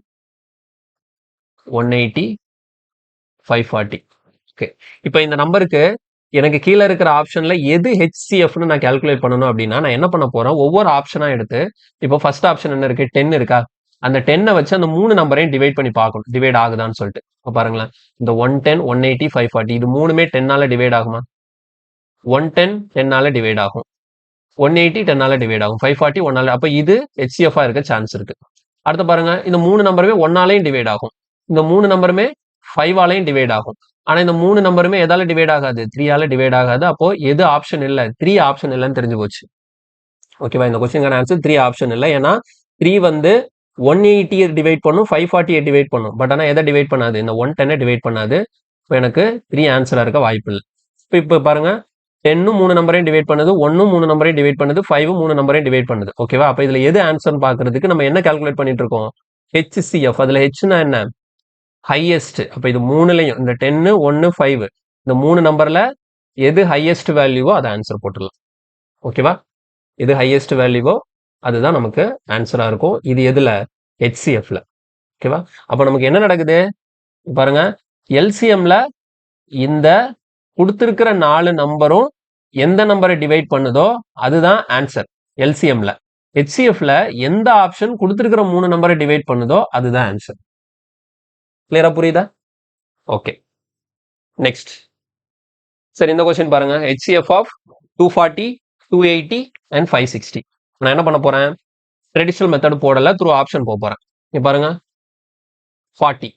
180 540. ஓகே, இப்போ இந்த நம்பருக்கு எனக்கு கீழே இருக்கிற ஆப்ஷன்ல எது ஹெச்சிஎஃப்னு நான் கால்குலேட் பண்ணணும் அப்படின்னா நான் என்ன பண்ண போறேன், ஒவ்வொரு ஆப்ஷனா எடுத்து, இப்போ ஃபர்ஸ்ட் ஆப்ஷன் என்ன இருக்கு, 10 இருக்கா, அந்த 10 வச்சு அந்த 3 நம்பரையும் டிவைட் பண்ணி பார்க்கணும், டிவைட் ஆகுதான்னு சொல்லிட்டு. இப்போ பாருங்களேன், இந்த 110 180 540 இது மூணுமே 10ஆல டிவைட் ஆகுமா? 110 10ஆல டிவைட் ஆகும், 180 10ஆல டிவைட் ஆகும், 540 1ஆல. அப்ப இது ஹெச்சிஎஃப் இருக்க சான்ஸ் இருக்கு. அடுத்து பாருங்க, இந்த 3 நம்பருமே 1ஆலையும் டிவைட் ஆகும், இந்த 3 நம்பருமே 5ஆலையும் டிவைட் ஆகும். ஆனா இந்த 3 நம்பருமே எதால டிவைட் ஆகாது, 3ஆல டிவைட் ஆகாது. அப்போ எது ஆப்ஷன் இல்ல, 3 ஆப்ஷன் இல்லன்னு தெரிஞ்சு போச்சு. ஓகேவா, இந்த கொஸ்டினுக்கான ஆன்சர் 3 ஆப்ஷன் இல்ல. ஏன்னா 3 வந்து 180 டிவைட் பண்ணும், 540 டிவைட் பண்ணும். பட் ஆனா எதை டிவைட் பண்ணாது, இந்த 110 டிவைட் பண்ணாது. இப்போ எனக்கு 3 ஆன்சரா இருக்க வாய்ப்பு இல்லை. இப்போ பாருங்க, 10 3 நம்பரையும் டிவைட் பண்ணுது, 1 3 நம்பரையும் டிவைட் பண்ணுது, 5 3 நம்பரையும் டிவைட் பண்ணுது. ஓகேவா, அப்ப இதுல எது ஆன்சர் பாக்குறதுக்கு நம்ம என்ன கால்குலேட் பண்ணிட்டு இருக்கோம், HCF. அதுல ஹெச்னா என்ன, ஹையஸ்ட். அப்ப இது மூணுலையும் இந்த 10 1 5 இந்த 3 நம்பர்ல எது ஹையஸ்ட் வேல்யூவோ அதை ஆன்சர் போட்டுடலாம். ஓகேவா, எது ஹையஸ்ட் வேல்யூவோ அதுதான் நமக்கு ஆன்சரா இருக்கும். இது எதுல, HCFல. ஓகேவா, அப்ப நமக்கு என்ன நடக்குது பாருங்க, LCMல இந்த கொடுத்திருக்கிற 4 நம்பரும் எந்த நம்பரை டிவைட் பண்ணுதோ அதுதான் ஆன்சர் LCMல. HCFல எந்த ஆப்ஷன் கொடுத்திருக்கிற 3 நம்பரை டிவைட் பண்ணுதோ அதுதான் ஆன்சர். கிளியரா புரியுதா? Okay, next. சரி, இந்த கொஸ்டின் பாருங்க, HCF ஆஃப் 240 280 and 560. நான் என்ன பண்ண போறேன், ட்ரெடிஷனல் மெத்தட் போடல, த்ரூ ஆப்ஷன் போறேன். இங்க பாருங்க, 40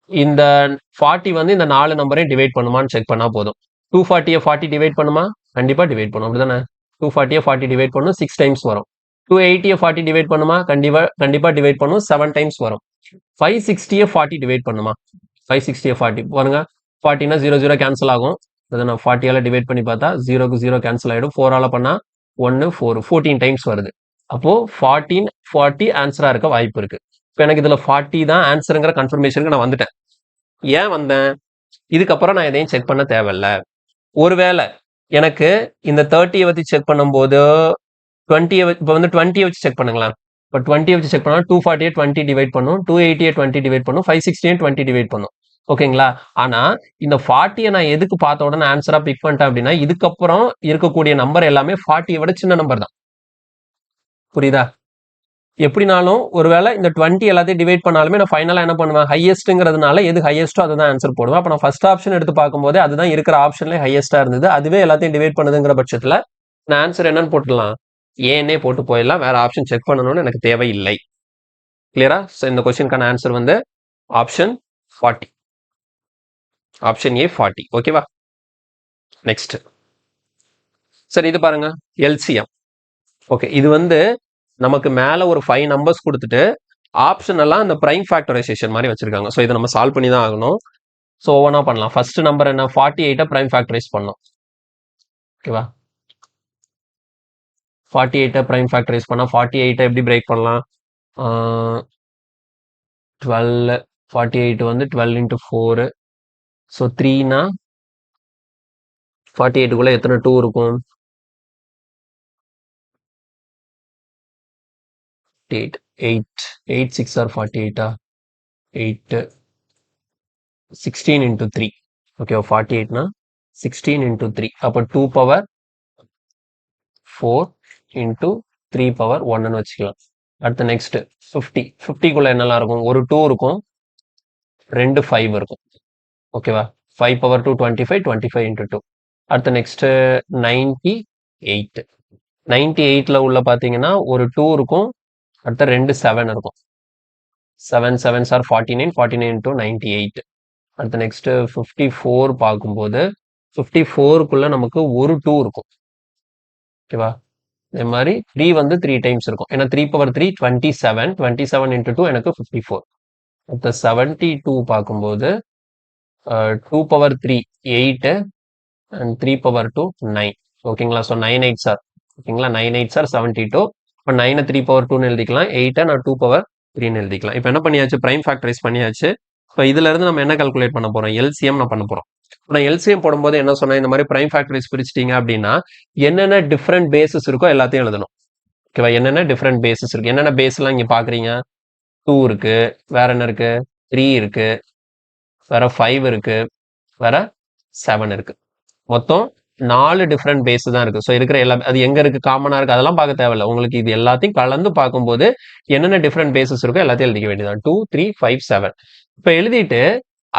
இந்த 40 வந்து இந்த 4 நம்பரையும் டிவைட் பண்ணுமான்னு செக் பண்ணா போதும். 240 40 டிவைட் பண்ணுமா, கண்டிப்பா டிவைட் பண்ணும், அப்படிதானே? 240 40 டிவைட் பண்ணும், 6 டைம்ஸ் வரும். 280 40 டிவைட் பண்ணுமா, கண்டிப்பா டிவைட் பண்ணும், 7 டைம்ஸ் வரும். 560 40 டிவைட் பண்ணுமா, 560 40 பாருங்க, 40னா 0 0 கேன்சல் ஆகும், அதை 40ஆல டிவைட் பண்ணி பார்த்தா 0க்கு 0 கேன்சல் ஆயிடும். 4ஆல பண்ணா 1 4 14 டைம்ஸ் வருது. அப்போ 14 40 ஆன்சரா இருக்க வாய்ப்பு இருக்கு. இப்போ எனக்கு இதுல 40 தான் ஆன்சருங்கிற கன்ஃபர்மேஷனுக்கு நான் வந்துட்டேன். ஏன் வந்தேன், இதுக்கப்புறம் நான் எதையும் செக் பண்ண தேவையில்ல. ஒருவேளை எனக்கு இந்த 30 வச்சு செக் பண்ணும்போது 20 இப்போ வந்து 20 வச்சு செக் பண்ணுங்களேன். இப்போ 20 வச்சு செக் பண்ணா 240 20 டிவைட் பண்ணும், 280 20 டிவைட் பண்ணும், 560 20 டிவைட் பண்ணும். ஓகேங்களா, ஆனா இந்த 40 நான் எதுக்கு பார்த்த உடனே ஆன்சரா பிக் பண்ணிட்டேன் அப்படின்னா, இதுக்கப்புறம் இருக்கக்கூடிய நம்பர் எல்லாமே 40 விட சின்ன நம்பர் தான். புரியுதா? எப்படினாலும் ஒருவேளை இந்த 20 எல்லாத்தையும் டிவைட் பண்ணாலுமே நான் ஃபைனலா என்ன பண்ணுவேன், ஹையஸ்ட்ங்கிறதுனால எது ஹையஸ்டோ அதுதான் ஆன்சர் போடுவேன். அப்ப நான் ஃபர்ஸ்ட் ஆப்ஷன் எடுத்து பார்க்கும்போது அதுதான் இருக்கிற ஆப்ஷன்ல ஹையஸ்டா இருந்தது. அதுவே எல்லாத்தையும் டிவைட் பண்ணுதுங்கிற பட்சத்துல நான் ஆன்சர் என்னன்னு போட்டுடலாம், ஏன்னே போட்டு போயிடலாம். வேற ஆப்ஷன் செக் பண்ணணும்னு எனக்கு தேவையில்லை. கிளியரா? இந்த கொஸ்டினுக்கான ஆன்சர் வந்து ஆப்ஷன் 40, ஆப்ஷன் ஏ 40. ஓகேவா, நெக்ஸ்ட். சரி, இது பாருங்க, LCM. ஓகே, இது வந்து நமக்கு மேல ஒரு 5 நம்பர்ஸ் கொடுத்துட்டு ஆப்ஷன் எல்லாம் இந்த பிரைம் ஃபேக்டரைசேஷன் மாதிரி வச்சிருக்காங்க. ஸோ இதை நம்ம சால்வ் பண்ணி தான் ஆகணும். ஸோ ஒவ்வொன்றா பண்ணலாம். ஃபர்ஸ்ட் நம்பர் என்ன, 48 பிரைம் ஃபேக்டரைஸ் பண்ணோம். ஓகேவா, 48 பிரைம் ஃபேக்டரைஸ் பண்ணா 48 எப்படி பிரேக் பண்ணலாம், 12 48 வந்து 12 into 4. ஸோ 3னா 48க்குள்ள எத்தனை 2 இருக்கும், 8 8 8 6 are 48 8 16 into 3. ஓகே, 48னா 16 into 3. அப்போ 2 பவர் 4 into 3 பவர் 1ன்னு வச்சுக்கலாம். அடுத்து நெக்ஸ்ட் 50. 50க்குள்ள என்னெல்லாம் இருக்கும், ஒரு 2 இருக்கும், 2 5 இருக்கும். ஓகேவா, 5 பவர் 2 25 25 into 2. அடுத்து நெக்ஸ்ட் 98. 98ல உள்ள பாத்தீங்கன்னா ஒரு 2 இருக்கும், அடுத்த 2 7 இருக்கும். 7 7s are 49 49 into 98. அடுத்து நெக்ஸ்ட் 54 பார்க்கும்போது 54க்குள்ள நமக்கு ஒரு 2 இருக்கும். ஓகேவா, இதே மாதிரி 3 வந்து 3 டைம்ஸ் இருக்கும். ஏன்னா 3 பவர் 3 27 27 into 2 எனக்கு 54. அடுத்த 72 பார்க்கும்போது 2 பவர் 3 8 and 3 பவர் 2 9. ஓகேங்களா, ஸோ 9 8s are, ஓகேங்களா, 9 8s are 72. இப்போ 9 3 பவர் 2ன்னு எழுதிக்கலாம், 8 நான் 2 பவர் 3ன்னு எழுதிக்கலாம். இப்போ என்ன பண்ணியாச்சு, பிரைம் ஃபேக்டரைஸ் பண்ணியாச்சு. இப்போ இதுல இருந்து நம்ம என்ன கால்குலேட் பண்ண போறோம், LCM நான் பண்ண போறோம். நான் LCM போடும்போது என்ன சொன்னேன், இந்த மாதிரி பிரைம் ஃபேக்டரைஸ் பிரிச்சிட்டீங்க அப்படின்னா என்னென்ன டிஃப்ரெண்ட் பேசஸ் இருக்கோ எல்லாத்தையும் எழுதணும். ஓகேவா, என்னென்ன டிஃப்ரெண்ட் பேசஸ் இருக்கு, என்னென்ன பேஸ்லாம் இங்க பாக்குறீங்க, 2 இருக்கு, வேற என்ன இருக்கு, 3 இருக்கு, வேற 5 இருக்கு, வேற 7 இருக்கு. மொத்தம் 4 டிஃப்ரெண்ட் பேஸ் தான் இருக்கு. ஸோ இருக்கிற எல்லா அது எங்க இருக்கு காமனா இருக்கு அதெல்லாம் பார்க்க தேவையில்ல. உங்களுக்கு இது எல்லாத்தையும் கலந்து பார்க்கும்போது என்னென்ன டிஃப்ரெண்ட் பேசஸ் இருக்கோ எல்லாத்தையும் எழுதிக்க வேண்டியதான். 2, 3, 5, 7. இப்போ எழுதிட்டு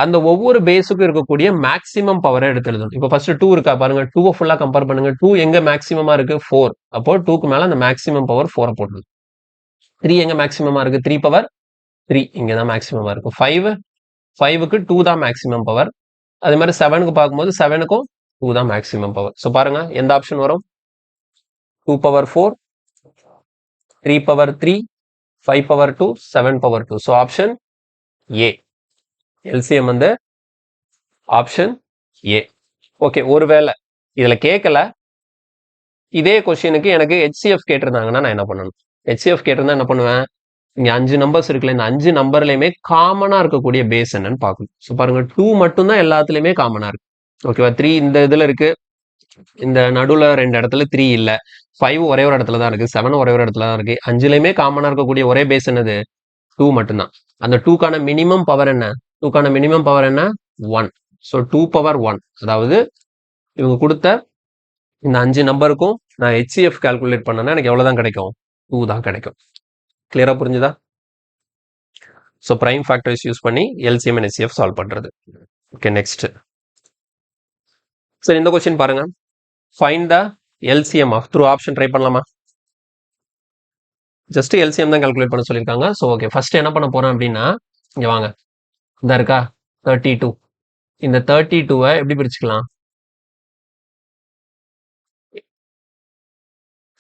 அந்த ஒவ்வொரு பேஸுக்கும் இருக்கக்கூடிய மேக்ஸிமம் பவரை எடுத்து எழுதணும். இப்போ ஃபர்ஸ்ட் 2 இருக்கா பாருங்க. 2 ஃபுல்லா கம்பேர் பண்ணுங்க. 2 எங்க மேக்ஸிமமா இருக்கு? 4. அப்போ 2க்கு மேல அந்த மேக்ஸிமம் பவர் 4 போட்டுருங்க. 3 எங்க மேக்ஸிமமா இருக்கு? 3 பவர் 3 இங்க தான் மேக்ஸிமமா இருக்கும். 5க்கு 2 தான் மேக்ஸிமம் பவர். அதே மாதிரி 7க்கு பார்க்கும்போது 7க்கும் 2 தான் மேக்ஸிமம் பவர். ஸோ பாருங்க எந்த ஆப்ஷன் வரும்? 2 power 4, 3 power 3, 5 power 2, 7 power 2. So option A. LCM வந்து ஆப்ஷன் ஏ. ஓகே, ஒருவேளை இதுல கேட்கல, இதே கொஸ்டினுக்கு எனக்கு ஹெச்சிஎஃப் கேட்டிருந்தாங்கன்னா நான் என்ன பண்ணணும்? ஹெச்சிஎஃப் கேட்டிருந்தா என்ன பண்ணுவேன்? இங்க 5 நம்பர்ஸ் இருக்குல்ல, இந்த 5 நம்பர்லயுமே காமனா இருக்கக்கூடிய பேஸ் என்னன்னு பார்க்கணும். ஸோ பாருங்க 2 மட்டும்தான் எல்லாத்துலயுமே காமனா இருக்கு. ஓகேவா? 3 இந்த இதுல இருக்கு, இந்த நடுவுல 2 இடத்துல 3 இல்ல, 5 ஒரே ஒரு இடத்துல தான் இருக்கு, 7 ஒரே ஒரு இடத்துல தான் இருக்கு. 5லயுமே காமனா இருக்கக்கூடிய ஒரே பேஸ் என்னது? 2 மட்டும்தான். அந்த 2க்கான மினிமம் பவர் என்ன? 2க்கான மினிமம் பவர் என்ன? 1. So 2 power 1. அதாவது இவங்க கொடுத்த இந்த 5 நம்பருக்கும் நான் ஹெச்சிஎஃப் கால்குலேட் பண்ணேன்னா எனக்கு எவ்வளவுதான் கிடைக்கும்? 2 தான் கிடைக்கும். கிளியரா புரிஞ்சுதா? ஸோ பிரைம் ஃபேக்டர்ஸ் யூஸ் பண்ணி எல்சிஎம் அண்ட் ஹெச்சிஎஃப் சால்வ் பண்றது. Okay, next. சரி, இந்த கொஸ்டின் பாருங்க. Find the LCM of through option try பண்ணலாமா? ஜஸ்ட் எல்சிஎம் தான் கால்குலேட் பண்ண சொல்லியிருக்காங்க. ஸோ ஓகே, ஃபர்ஸ்ட் என்ன பண்ண போறேன் அப்படின்னா, இங்க வாங்க, இந்த இருக்கா 32. இந்த 32வை எப்படி பிரிச்சுக்கலாம்?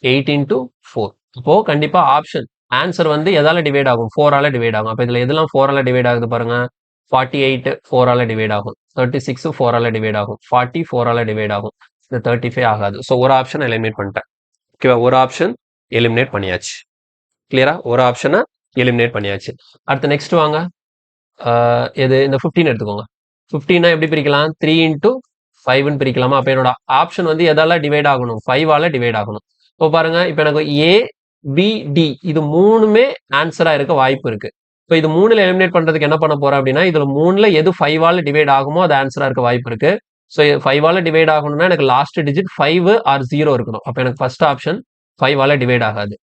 8 into 4. அப்போ கண்டிப்பா ஆப்ஷன் ஆன்சர் வந்து எதால டிவைட் ஆகும்? 4ஆல டிவைட் ஆகும். அப்ப இதுல எதெல்லாம் 4ஆல டிவைட் ஆகுது பாருங்க. 48 4ஆல டிவைட் ஆகும், 36 4ஆல டிவைட் ஆகும், 40 4ஆல டிவைட் ஆகும், இந்த 35 ஆகாது. ஸோ ஒரு ஆப்ஷன் எலிமினேட் பண்ணிட்டேன். ஓகேவா? ஒரு ஆப்ஷன் எலிமினேட் பண்ணியாச்சு. கிளியரா? ஒரு ஆப்ஷனை எலிமினேட் பண்ணியாச்சு. அடுத்து நெக்ஸ்ட் வாங்க. எது? இந்த 15 எடுத்துக்கோங்க. 15 எப்படி பிரிக்கலாம்? 3 into 5ன்னு பிரிக்கலாமா? அப்ப என்னோட ஆப்ஷன் வந்து எதால டிவைட் ஆகணும்? 5ஆல டிவைட் ஆகணும். இப்போ பாருங்க, இப்போ எனக்கு ஏ, பி, டி இது மூணுமே ஆன்சரா இருக்க வாய்ப்பு இருக்கு. இப்போ இது 3ல எலிமினேட் பண்றதுக்கு என்ன பண்ண போறேன் அப்படின்னா, இதுல 3ல எது 5ஆல டிவைட் ஆகுமோ அது ஆன்சரா இருக்க வாய்ப்பு இருக்கு. ஸோ 5ஆல டிவைட் ஆகணும்னா எனக்கு லாஸ்ட் டிஜிட் 5 ஆர் 0 இருக்கணும். அப்போ எனக்கு ஃபர்ஸ்ட் ஆப்ஷன் 5ஆல டிவைட் ஆகாது.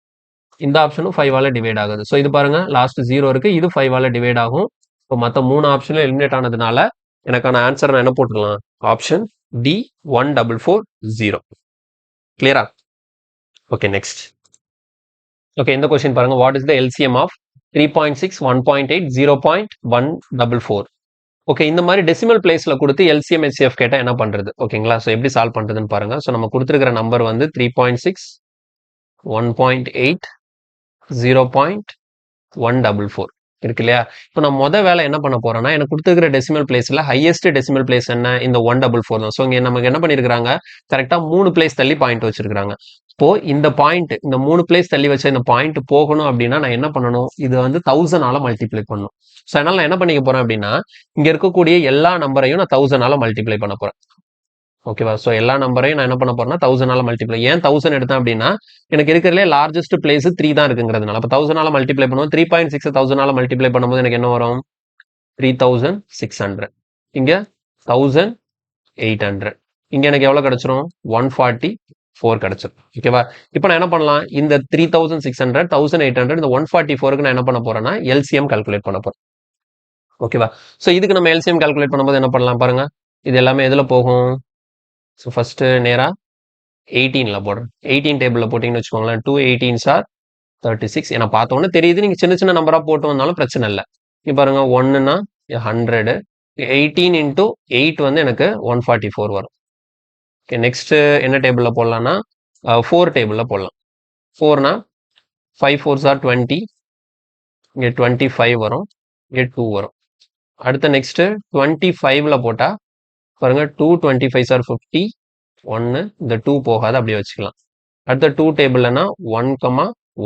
இந்த ஆப்ஷனும் 5ஆல டிவைட் ஆகுது. ஸோ இது பாருங்க, லாஸ்ட் 0 இருக்கு, இது 5ஆல டிவைட் ஆகும். இப்போ மற்ற 3 ஆப்ஷனும் எலிமினேட் ஆனதுனால எனக்கான ஆன்சர் நான் என்ன போட்டுக்கலாம்? Option D 1440. கிளியரா? Okay, next. ஓகே, இந்த கொஸ்டின் பாருங்க. What is the LCM of 3.6, 1.8, 0.144? Okay, இந்த மாதிரி டெசிமல் பிளேஸ்ல கொடுத்து எல்சிஎம் ஹெச்சிஎஃப் கேட்டா என்ன பண்றது? ஓகேங்களா? ஸோ எப்படி சால்வ் பண்றதுன்னு பாருங்க. ஸோ நம்ம கொடுத்துருக்கிற நம்பர் வந்து 3.6, 1.8, 0.144 இருக்கு இல்லையா? இப்போ நான் வேலை என்ன பண்ண போறேன்னா, எனக்கு கொடுத்துருக்கிற டெசிமல் பிளேஸ்ல ஹையஸ்ட் டெசிமல் பிளேஸ் என்ன? இந்த 144 தான். ஸோ இங்க நமக்கு என்ன பண்ணிருக்காங்க? கரெக்டா 3 பிளேஸ் தள்ளி பாயிண்ட் வச்சிருக்காங்க. இப்போ இந்த பாயிண்ட், இந்த 3 பிளேஸ் தள்ளி வச்ச இந்த பாயிண்ட் போகணும் அப்படின்னா நான் என்ன பண்ணணும்? இது வந்து 1000ஆல மல்டிப்ளை பண்ணணும். ஸோ அதனால நான் என்ன பண்ணிக்க போறேன் அப்படின்னா, இங்க இருக்கக்கூடிய எல்லா நம்பரையும் நான் 1000ஆல மல்டிப்ளை பண்ண போறேன். ஓகேவா? ஸோ எல்லா நம்பரையும் நான் என்ன பண்ண போறேன்னா 1000ஆல மல்டிப்ளை. ஏன் 1000 எடுத்தேன் அப்படின்னா, எனக்கு இருக்கிறதுலே லார்ஜஸ்ட் பிளேஸ் 3 தான் இருக்குங்கிறதுனால. அப்போ 1000ஆல மல்டிப்ளை பண்ணுவோம். 3.6 1000ஆல மல்டிப்ளை பண்ணும்போது எனக்கு என்ன வரும்? 3600. இங்க 1800. இங்க எனக்கு எவ்வளவு கிடைச்சிரும்? 144 கிடைச்சிரும். ஓகேவா? இப்போ நான் என்ன பண்ணலாம்? இந்த 3600, 1800, இந்த 144க்கு நான் என்ன பண்ண போறேன்னா எல்சிஎம் கால்குலேட் பண்ண போறேன். ஓகேவா? ஸோ இதுக்கு நம்ம எல்சிஎம் கால்குலேட் பண்ணும்போது என்ன பண்ணலாம் பாருங்க. இது எல்லாமே எதுல போகும்? ஸோ ஃபர்ஸ்ட் நேரா 18ல போடுறேன். 18 டேபிள்ல போட்டீங்கன்னு வச்சுக்கோங்களேன். 2 18s are 36. ஏன்னா பார்த்த உடனே தெரியுது, நீங்க சின்ன சின்ன நம்பரா போட்டு வந்தாலும் பிரச்சனை இல்லை. இங்க பாருங்க, 1ன்னா 100, 18 into 8 வந்து எனக்கு 144 வரும். ஓகே, நெக்ஸ்ட் என்ன டேபிள்ல போடலாம்னா 4 டேபிள்ல போடலாம். 4னா 5 4s are 20, இங்க 25 வரும், இங்க 2 வரும். அடுத்த நெக்ஸ்ட் 25ல போட்டா பாருங்க, 2 25s are 50, 1 இந்த 2 போகாது, அப்படியே வச்சுக்கலாம். அடுத்த 2 டேபிள்னா 1,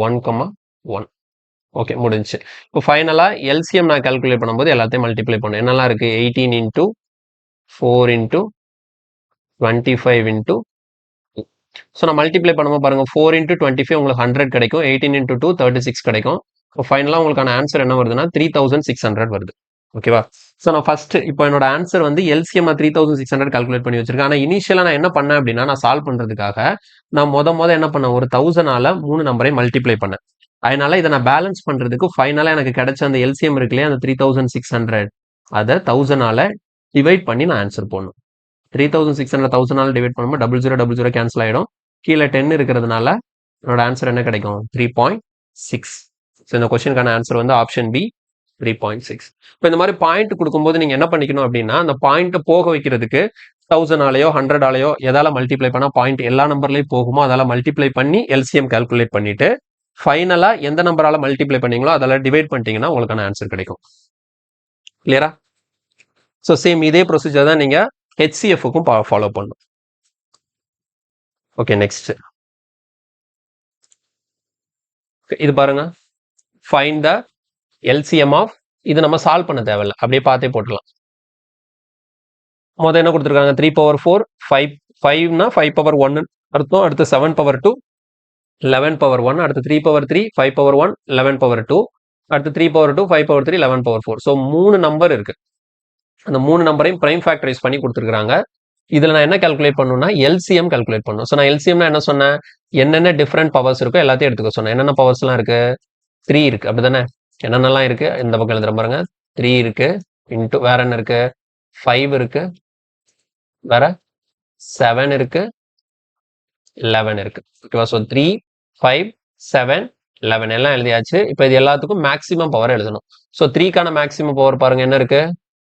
1, 1. ஓகே, முடிஞ்சு. இப்போ ஃபைனலா எல்சிஎம் நான் கால்குலேட் பண்ணும்போது எல்லாத்தையும் மல்டிப்ளை பண்ணும். என்னெல்லாம் இருக்கு? 18 into 4 into 25 into 2. ஸோ நான் மல்டிப்ளை பண்ணும்போது பாருங்க, 4 into 25 உங்களுக்கு 100 கிடைக்கும், 18 into 2 36 கிடைக்கும். இப்போ ஃபைனலா உங்களுக்கான ஆன்சர் என்ன வருதுன்னா 3600 வருது. ஓகேவா? ஸோ நான் ஃபர்ஸ்ட் இப்போ என்னோட ஆன்சர் வந்து எல்சிஎம் 3600 கால்குலேட் பண்ணி வச்சிருக்கேன். ஆனால் இனிஷியலாக நான் என்ன பண்ணேன் அப்படின்னா, நான் சால்வ் பண்ணுறதுக்காக நான் மொத என்ன பண்ணேன், ஒரு 1000ஆல 3 நம்பரை மல்டிப்ளை பண்ணேன். அதனால இதை நான் பேலன்ஸ் பண்ணுறதுக்கு ஃபைனலாக எனக்கு கிடைச்ச அந்த எல்சிஎம் இருக்கு இல்லையா, அந்த 3600 அதை 1000ஆல டிவைட் பண்ணி நான் ஆன்சர் போடணும். 3600 1000ஆல டிவைட் பண்ணும்போது 0000 கேன்சல் ஆகிடும். கீழே 10 இருக்கிறதுனால என்னோட ஆன்சர் என்ன கிடைக்கும், 3.6. ஸோ இந்த கொஸ்டினுக்கான ஆன்சர் வந்து ஆப்ஷன் பி, 3.6. இப்போ இந்த மாதிரி பாயிண்ட் கொடுக்கும்போது நீங்க என்ன பண்ணிக்கணும் அப்படின்னா, அந்த பாயிண்ட் போக வைக்கிறதுக்கு 1000ஆலையோ 100ஆலையோ எதால மல்டிப்ளை பண்ணா பாயிண்ட் எல்லா நம்பர்லயும் போகுமோ அதால மல்டிப்ளை பண்ணி எல்சிஎம் கால்குலேட் பண்ணிட்டு ஃபைனலா எந்த நம்பரால மல்டிப்ளை பண்ணீங்களோ அதால டிவைட் பண்ணிட்டீங்கன்னா உங்களுக்கான ஆன்சர் கிடைக்கும். கிளியரா? ஸோ சேம் இதே ப்ரொசீஜர் தான் நீங்க ஹெச்சிஎஃப்க்கும் ஃபாலோ பண்ணணும். ஓகே, நெக்ஸ்ட் இது பாருங்க, ஃபைண்ட் த எல்சிஎம் ஆஃப், இது நம்ம சால்வ் பண்ண தேவையில்ல, அப்படியே பார்த்தே போட்டுலாம். முதல்ல என்ன கொடுத்துருக்காங்க, 3/4 5னா 5/1 அர்த்தம். அடுத்து 7/2 11/1, அடுத்து 3/3 5/1 11/2, அடுத்து 3/2 5/3 11/4. ஸோ 3 நம்பர் இருக்கு. அந்த 3 நம்பரையும் பிரைம் ஃபேக்டரைஸ் பண்ணி கொடுத்துருக்காங்க. இதுல நான் என்ன கால்குலேட் பண்ணணும்னா எல்சிஎம் கால்குலேட் பண்ணணும். ஸோ நான் எல்சிஎம்னா என்ன சொன்னேன், என்னென்ன டிஃப்ரெண்ட் பவர்ஸ் இருக்கோ எல்லாத்தையும் எடுத்துக்க சொன்னேன். என்னென்ன பவர்ஸ்லாம் இருக்கு, 3 இருக்கு, அப்படிதானே? என்னென்னலாம் இருக்கு இந்த பக்கம் எழுதுற பாருங்க. 3 இருக்கு, இன்ட்டு வேற என்ன இருக்கு, 5 இருக்கு, வேற 7 இருக்கு, 11 இருக்கு. ஓகேவா? ஸோ 3 5 7 11 எல்லாம் எழுதியாச்சு. இப்போ இது எல்லாத்துக்கும் மேக்ஸிமம் பவர் எழுதணும். ஸோ 3க்கான மேக்ஸிமம் பவர் பாருங்க என்ன இருக்கு,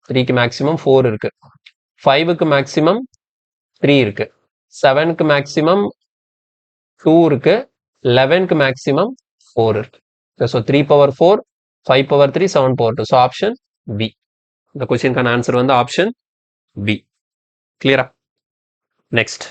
3க்கு மேக்ஸிமம் 4 இருக்கு, 5க்கு மேக்ஸிமம் 3 இருக்கு, 7க்கு மேக்ஸிமம் 2 இருக்கு, 11க்கு மேக்ஸிமம் 4 இருக்கு. ஸோ 3/4 5/3 7/2. So option B. இந்த கொஸ்டினுக்கான ஆன்சர் வந்து ஆப்ஷன் பி. கிளியரா? Next,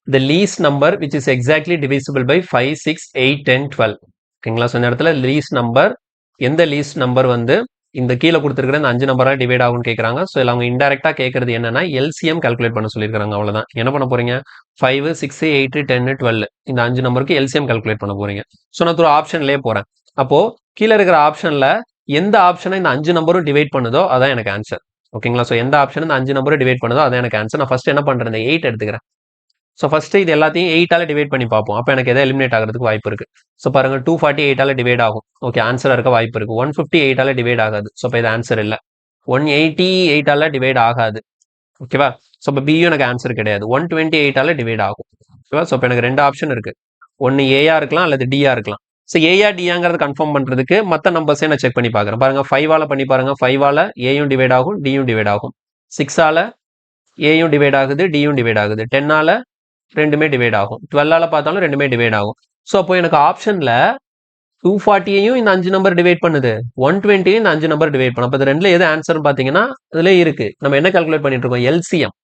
the least number which is exactly divisible by 5 6 8 10 12. ஓகேங்களா? ஸோ இந்த இடத்துல லீஸ்ட் நம்பர், எந்த லீஸ்ட் நம்பர் வந்து இந்த கீழே கொடுத்துருக்கிற இந்த 5 நம்பரா டிவைட் ஆகும்னு கேட்குறாங்க. ஸோ அவங்க இன்டெரக்டா கேட்கறது என்னன்னா எல்சிஎம் கால்குலேட் பண்ண சொல்லியிருக்காங்க. அவ்வளவுதான். என்ன பண்ண போறீங்க, 5 6 8 10 12 இந்த 5 நம்பருக்கு எல்சிஎம் கால்குலேட் பண்ண போறீங்க. ஸோ நான் ஒரு ஆப்ஷன்லேயே போறேன். அப்போ கீழே இருக்கிற ஆப்ஷன்ல எந்த ஆப்ஷனை இந்த 5 நம்பரும் டிவைட் பண்ணுதோ அதான் எனக்கு ஆன்சர். ஓகேங்களா? ஸோ எந்த ஆப்ஷன் இந்த 5 நம்பரும் டிவைட் பண்ணுதோ அதான் எனக்கு ஆன்சர். நான் ஃபர்ஸ்ட் என்ன பண்றேன், 8 எடுத்துக்கிறேன். ஸோ ஃபர்ஸ்ட் இது எல்லாத்தையும் 8ஆல டிவைட் பண்ணி பார்ப்போம். அப்போ எனக்கு எதாவது எலிமினேட் ஆகிறதுக்கு வாய்ப்பு இருக்கு. ஸோ பாருங்க, 240 8ஆல டிவைட் ஆகும். ஓகே, ஆன்சரா இருக்க வாய்ப்பு இருக்கு. 150 8ஆல டிவைட் ஆகாது. ஸோ இப்போ இது ஆன்சர் இல்லை. 180 8ஆல டிவைட் ஆகாது. ஓகேவா? ஸோ இப்போ பியும் எனக்கு ஆன்சர் கிடையாது. 120 8ஆல டிவைட் ஆகும். ஓகேவா? ஸோ இப்போ எனக்கு 2 ஆப்ஷன் இருக்கு. ஒன்று ஏயா இருக்கலாம் அல்லது டியா இருக்கலாம். ஸோ ஏயா டியாங்கிறத கன்ஃபார்ம் பண்றதுக்கு மற்ற நம்பர்ஸே நான் செக் பண்ணி பார்க்குறேன். பாருங்க, 5ஆல பண்ணி பாருங்க. 5ஆல ஏயும் டிவைட் ஆகும், டியும் டிவைட் ஆகும். 6ஆல ஏயும் டிவைட் ஆகுது, டியும் டிவைட் ஆகுது. 10ஆல ரெண்டுமே டிவைட் ஆகும். 12ஆல பார்த்தாலும் ரெண்டுமே டிவைட் ஆகும். ஸோ அப்போ எனக்கு ஆப்ஷன்ல 240யையும் இந்த 5 நம்பர் டிவைட் பண்ணுது, 120யும் இந்த 5 நம்பர் டிவைட் பண்ணும். அப்போ இது ரெண்டுல எது ஆன்சர்னு பார்த்தீங்கன்னா இதுல இருக்கு. நம்ம என்ன கால்குலேட் பண்ணிட்டு இருக்கோம், எல்சிஎம்.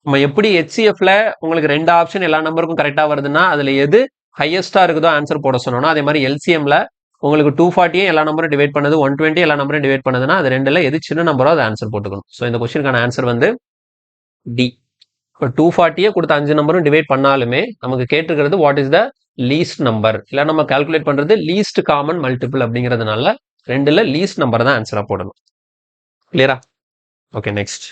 நம்ம எப்படி ஹெச்சிஎஃப்ல உங்களுக்கு 2 ஆப்ஷன் எல்லா நம்பருக்கும் கரெக்டா வருதுன்னா அதுல எது ஹையஸ்டா இருக்குதோ ஆன்சர் போட சொன்னோம்னா, அதே மாதிரி எல்சிஎம்ல உங்களுக்கு 240யும் எல்லா நம்பரும் டிவைட் பண்ணுது, 120 எல்லா நம்பரும் டிவைட் பண்ணுதுன்னா அது ரெண்டுல எது சின்ன நம்பரோ அது ஆன்சர் போட்டுக்கணும். ஸோ இந்த கொஸ்டினுக்கான ஆன்சர் வந்து டி. இப்போ 240 கொடுத்த 5 நம்பரும் டிவைட் பண்ணாலுமே நமக்கு கேட்டிருக்கிறது what is the least number, இல்லை நம்ம கால்குலேட் பண்றது லீஸ்ட் காமன் மல்டிபிள் அப்படிங்கிறதுனால ரெண்டுல லீஸ்ட் நம்பர் தான் ஆன்சரா போடணும். கிளியரா? Okay, next.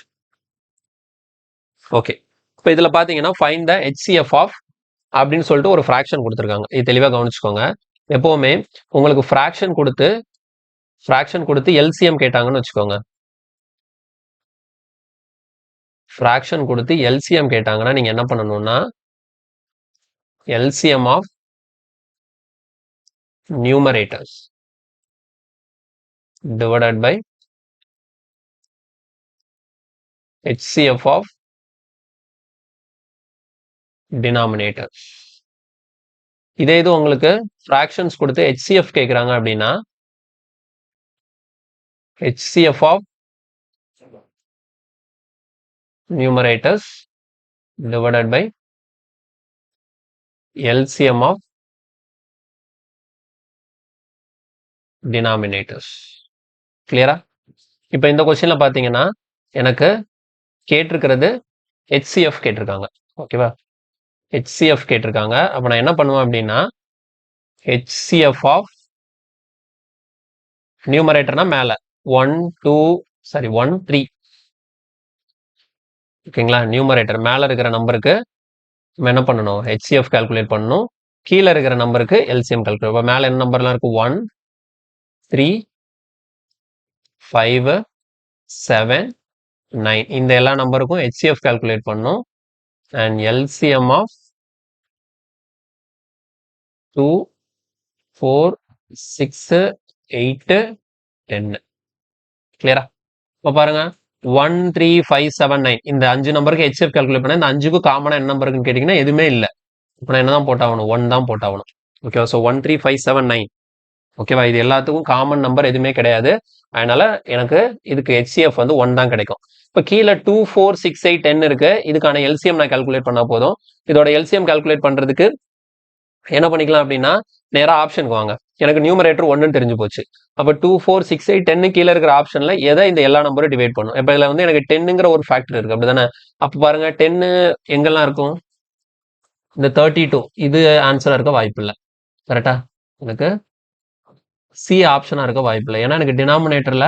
ஓகே, இப்போ இதுல பாத்தீங்கன்னா ஃபைண்ட் த HCF ஆஃப் அப்படின்னு சொல்லிட்டு ஒரு ஃப்ராக்ஷன் கொடுத்துருக்காங்க. இது தெளிவா கவனிச்சுக்கோங்க. எப்பவுமே உங்களுக்கு ஃப்ராக்ஷன் கொடுத்து எல்சிஎம் கேட்டாங்கன்னு வச்சுக்கோங்க. ஃப்ராக்ஷன் கொடுத்து எல்சிஎம் கேட்டாங்கன்னா நீங்க என்ன பண்ணணும்னா LCM of numerators divided by HCF of denominators. இதே இது உங்களுக்கு fractions கொடுத்து HCF கேக்குறாங்க அப்படின்னா HCF of numerators divided by LCM of denominators. கிளியரா? இப்போ இந்த கொஸ்டின்ல பாத்தீங்கன்னா எனக்கு கேட்டிருக்கிறது HCF கேட்டிருக்காங்க. ஓகேவா? HCF கேட்டிருக்காங்க. அப்ப நான் என்ன பண்ணுவேன் அப்படின்னா HCF of நியூமரேட்டர்னா மேல 1 2 சாரி 1 3. ஓகேங்களா? நியூமரேட்டர் மேல இருக்கிற நம்பருக்கு நம்ம என்ன பண்ணணும்? HCF கால்குலேட் பண்ணணும். கீழே இருக்கிற நம்பருக்கு LCM கால்குலேட். இப்போ மேல என்ன நம்பர்லாம் இருக்கு? 1 3 5 7 9. இந்த எல்லா நம்பருக்கும் HCF கால்குலேட் பண்ணணும். And LCM of 2 4 6 8 10. கிளியரா? இப்போ பாருங்க 1 3 5 7 9 இந்த 5 நம்பருக்கு HCF கால்குலேட் பண்ண இந்த 5க்கும் காமனா என்ன நம்பர் இருக்குன்னு கேட்டீங்கன்னா எதுவுமே இல்லை. இப்போ நான் என்னதான் போட்டாகணும்? 1 தான் போட்டாகணும். ஓகேவா? ஸோ 1 3 5 7 9. ஓகேவா? இது எல்லாத்துக்கும் காமன் நம்பர் எதுவுமே கிடையாது. அதனால எனக்கு இதுக்கு HCF வந்து 1 தான் கிடைக்கும். இப்போ கீழே 2 4 6 8 10 இருக்கு. இதுக்கான LCM நான் கால்குலேட் பண்ணா போதும். இதோட LCM கால்குலேட் பண்றதுக்கு என்ன பண்ணிக்கலாம் அப்படின்னா நேரா ஆப்ஷனுக்கு வாங்க. எனக்கு நியூமரேட்டர் 1ன்னு தெரிஞ்சு போச்சு. அப்போ 2 4 6 8 10 கீழே இருக்கிற ஆப்ஷன்ல எதை இந்த எல்லா நம்பரும் டிவைட் பண்ணும். இப்போ இதுல வந்து எனக்கு 10ங்கிற ஒரு ஃபேக்டர் இருக்கு. அப்படிதானே? அப்போ பாருங்க 10 எங்கெல்லாம் இருக்கும்? இந்த 32 இது ஆன்சரா இருக்க வாய்ப்பு இல்லை. கரெக்டா? எனக்கு சி ஆப்ஷனா இருக்க வாய்ப்பு இல்லை. ஏன்னா எனக்கு டினாமினேட்டர்ல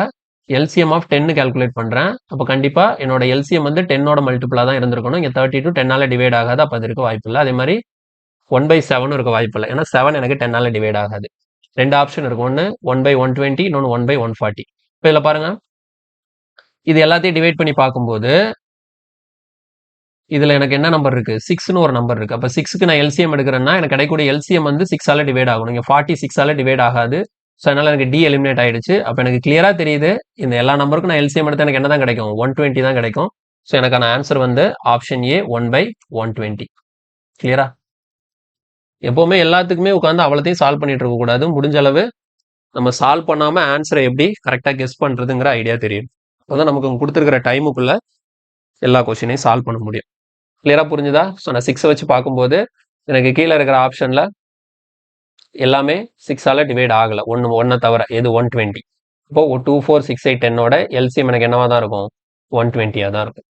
LCM ஆஃப் 10 கால்குலேட் பண்றேன். அப்போ கண்டிப்பா என்னோட LCM வந்து 10ஓட மல்டிபிளா தான் இருந்திருக்கணும். இங்க 32 10ஆல டிவைட் ஆகாது. அப்போ அது இருக்க வாய்ப்பு இல்லை. அதே மாதிரி 1/7 இருக்க வாய்ப்பு இல்லை. ஏன்னா 7 எனக்கு 10ஆல டிவைட் ஆகாது. ரெண்டு ஆப்ஷன் இருக்கு. ஒன்று 1/120, இன்னொன்று 1/140. இப்போ இதில் பாருங்க இது எல்லாத்தையும் டிவைட் பண்ணி பார்க்கும்போது இதுல எனக்கு என்ன நம்பர் இருக்கு? 6ன்னு ஒரு நம்பர் இருக்கு. அப்ப 6க்கு நான் LCM எடுக்கிறேன்னா எனக்கு கிடைக்கக்கூடிய LCM வந்து 6ஆல டிவைட் ஆகணும். இங்க 46ஆல டிவைட் ஆகாது. ஸோ அதனால எனக்கு D எலிமினேட் ஆயிடுச்சு. அப்ப எனக்கு கிளியரா தெரியுது இந்த எல்லா நம்பருக்கும் நான் LCM எடுத்தா எனக்கு என்ன தான் கிடைக்கும்? 120 தான் கிடைக்கும். ஸோ எனக்கான ஆன்சர் வந்து ஆப்ஷன் A 1/120. கிளியரா? எப்பவுமே எல்லாத்துக்குமே உட்காந்து அவ்வளோத்தையும் சால்வ் பண்ணிட்டு இருக்க கூடாது. முடிஞ்ச அளவு நம்ம சால்வ் பண்ணாம ஆன்சரை எப்படி கரெக்டா கெஸ் பண்றதுங்கிற ஐடியா தெரியும். அப்பதான் நமக்கு கொடுத்துருக்கிற டைமுக்குள்ள எல்லா கொஸ்டினையும் சால்வ் பண்ண முடியும். கிளியரா புரிஞ்சுதா? ஸோ நான் 6 வச்சு பார்க்கும்போது எனக்கு கீழே இருக்கிற ஆப்ஷன்ல எல்லாமே 6ஆல டிவைட் ஆகல. ஒன்னை தவிர எது 120. இப்போ 2 4 6 8 10ஓட LCM எனக்கு என்னவா தான் இருக்கும்? 120 தான் இருக்கும்.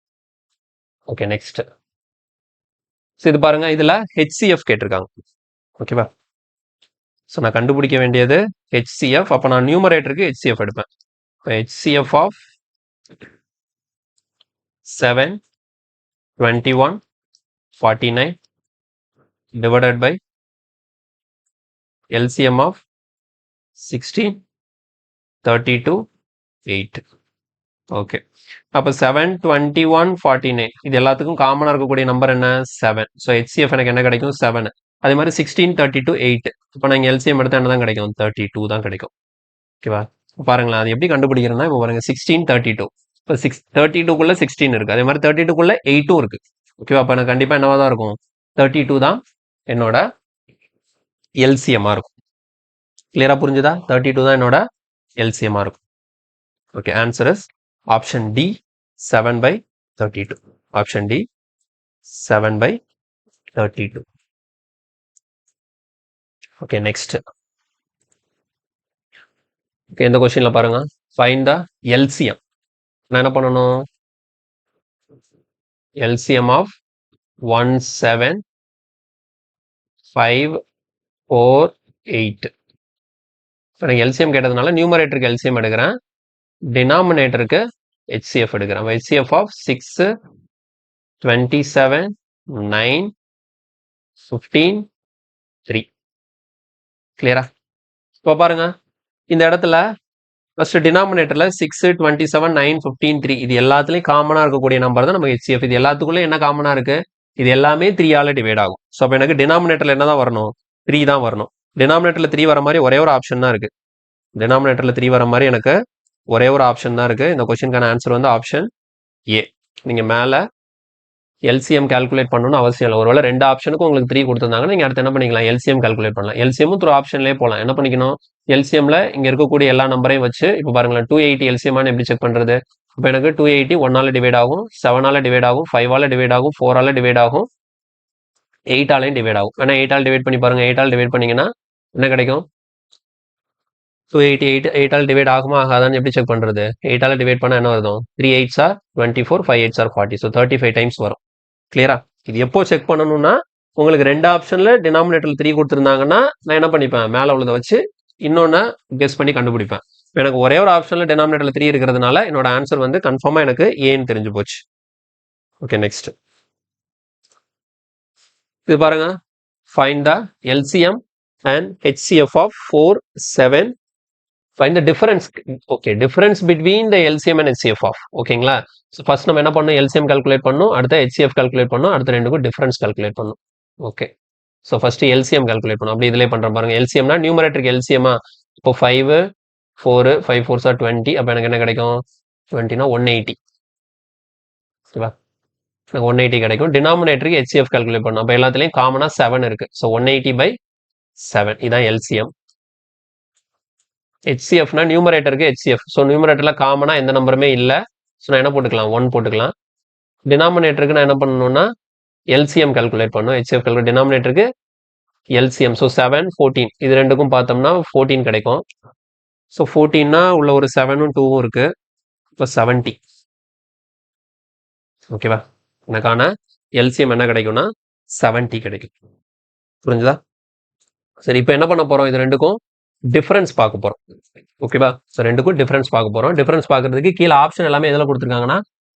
Okay next. ஸோ இது பாருங்க இதுல HCF கேட்டிருக்காங்க. ஓகேவா? ஸோ நான் கண்டுபிடிக்க வேண்டியது HCF. அப்போ நான் நியூமரேட்டருக்கு HCF எடுப்பேன். HCF of 7 21 49 divided by LCM of 16 32 8. Okay. அப்போ 7 21 49 இது எல்லாத்துக்கும் காமனா இருக்கக்கூடிய நம்பர் என்ன? 7. ஸோ HCF எனக்கு என்ன கிடைக்கும்? 7. அதே மாதிரி 16 32 8. இப்போ நான் LCM எடுத்தா என்ன தான் கிடைக்கும்? 32 தான் கிடைக்கும். ஓகேவா? பாருங்களேன் அது எப்படி கண்டுபிடிக்கிறேன்னா இப்போ பாருங்க 16 32. இப்போ 32க்குள்ள 16 இருக்கு. அதே மாதிரி 32க்குள்ள 8ம் இருக்கு. ஓகேவா? அப்போ எனக்கு கண்டிப்பா என்னவா தான் இருக்கும்? 32 தான் என்னோட LCM இருக்கும். கிளியரா புரிஞ்சுதா? 32 தான் என்னோட LCM இருக்கும். Okay answer is option D 7/32. Option D 7/32. Okay next. Okay இந்த கொஸ்டின்ல பாருங்க ஃபைண்ட் த LCM. நான் என்ன பண்ணணும்? LCM of 1 7 5 4 8. எனக்கு LCM கேட்டதுனால நியூமரேட்டருக்கு LCM எடுக்கிறேன். டினாமினேட்டருக்கு HCF எடுக்கிறேன். HCF of 6 27 9 15 3. கிளியரா? இப்போ பாருங்க இந்த இடத்துல ஃபர்ஸ்ட் டினாமினேட்டர்ல 6 27 9 15 3 இது எல்லாத்துலயும் காமனா இருக்கக்கூடிய நம்பர் தான் நம்ம HCF. இது எல்லாத்துக்குள்ள என்ன காமனா இருக்கு? இது எல்லாமே 3ஆல டிவைட் ஆகும். ஸோ அப்போ எனக்கு டினாமினேட்டர்ல என்னதான் வரணும்? 3 தான் வரணும். டினாமினேட்டர்ல 3 வர மாதிரி ஒரே ஒரு ஆப்ஷன் தான் இருக்கு. டினாமினேட்டர்ல 3 வர மாதிரி எனக்கு ஒரே ஒரு ஆப்ஷன் தான் இருக்கு. இந்த கொஸ்டினுக்கான ஆன்சர் வந்து ஆப்ஷன் A. நீங்க மேல LCM கால்குலேட் பண்ணணும்னு அவசியம் இல்லை. ஒருவேளை ரெண்டு ஆப்ஷனுக்கும் உங்களுக்கு 3 கொடுத்துருந்தாங்கன்னா நீங்க அடுத்து என்ன பண்ணிக்கலாம்? LCM கால்குலேட் பண்ணலாம். LCM த்ரூ ஆப்ஷன்லேயே போகலாம். என்ன பண்ணிக்கணும்? LCMல இங்க இருக்கக்கூடிய எல்லா நம்பரையும் வச்சு இப்போ பாருங்களேன் 280 LCM எப்படி செக் பண்றது? இப்போ எனக்கு 280 1ஆல டிவைட் ஆகும், 7ஆல டிவைட் ஆகும், 5ஆல டிவைட் ஆகும், 4ஆல டிவைட் ஆகும், 8ஆலையும் டிவைட் ஆகும். வேணா 8ஆல் டிவைட் பண்ணி பாருங்க. 8ஆல் டிவைட் பண்ணீங்கன்னா என்ன கிடைக்கும்? 288 8ஆல் டிவைட் ஆகுமா ஆகாதான்னு எப்படி செக் பண்றது? 8ஆல் டிவைட் பண்ணா என்ன வரும்? 3 8s are 24, 5 8s are 40. So 35 times வரும். கிளியரா? இது எப்போ செக் பண்ணணும்னா உங்களுக்கு ரெண்டு ஆப்ஷன்ல டினாமினேட்டர்ல 3 கொடுத்துருந்தாங்கன்னா நான் என்ன பண்ணிப்பேன்? மேல உள்ளதை வச்சு இன்னொன்னு கெஸ் பண்ணி கண்டுபிடிப்பேன். எனக்கு ஒரே ஒரு ஆப்ஷன்ல டினாமினேட்டர்ல 3 இருக்கிறதுனால என்னோட ஆன்சர் வந்து கன்ஃபார்மா எனக்கு ஏன்னு தெரிஞ்சு போச்சு. ஓகே, நெக்ஸ்ட் இது பாருங்க. Find the LCM and HCF of 4, 7. Find the difference. Okay, difference between the LCM and HCF of. ஓகேங்களா? ஸோ ஃபர்ஸ்ட் நம்ம என்ன பண்ணணும்? LCM கால்குலேட் பண்ணணும், அடுத்து HCF கால்குலேட் பண்ணணும், அடுத்து ரெண்டுக்கும் டிஃபரன்ஸ் கால்குலேட் பண்ணணும். Okay, so first LCM calculate பண்ணணும். அப்படி இதிலே பண்றோம் பாருங்க. LCMனா நியூமரேட்டருக்கு LCMா, இப்போ 5, 4, 5 4s are 20. அப்போ எனக்கு என்ன கிடைக்கும்? 20னா 180. ஓகேவா? எனக்கு 180 கிடைக்கும். டினாமினேட்டருக்கு HCF கால்குலேட் பண்ணணும். அப்போ எல்லாத்துலேயும் காமனா 7 இருக்கு. ஸோ 180/7 இதான் LCM. HCFனா நியூமரேட்டருக்கு HCF. ஸோ நியூமரேட்டர்ல காமனா எந்த நம்பருமே இல்லை. ஸோ நான் என்ன போட்டுக்கலாம்? 1 போட்டுக்கலாம். டினாமினேட்டருக்கு நான் என்ன பண்ணணும்னா LCM கால்குலேட் பண்ணணும். HCF கால்குலேட் டினாமினேட்டருக்கு LCM. ஸோ 7, 14 இது ரெண்டுக்கும் பார்த்தோம்னா 14 கிடைக்கும். ஸோ 14னா உள்ள ஒரு 7ம் 2ம் இருக்கு. இப்போ 70. ஓகேவா? எனக்கான LCM என்ன கிடைக்கும்னா 70 கிடைக்கும். புரிஞ்சுதா? சரி, இப்போ என்ன பண்ண போறோம்? இது ரெண்டுக்கும் டிஃபரன்ஸ் பார்க்க போறோம். ஓகேவா? ஸோ ரெண்டுக்கும் டிஃபரன்ஸ் பார்க்க போறோம். டிஃபரன்ஸ் பார்க்கறதுக்கு கீழே ஆப்ஷன் எல்லாமே எதில் கொடுத்துருக்காங்கன்னா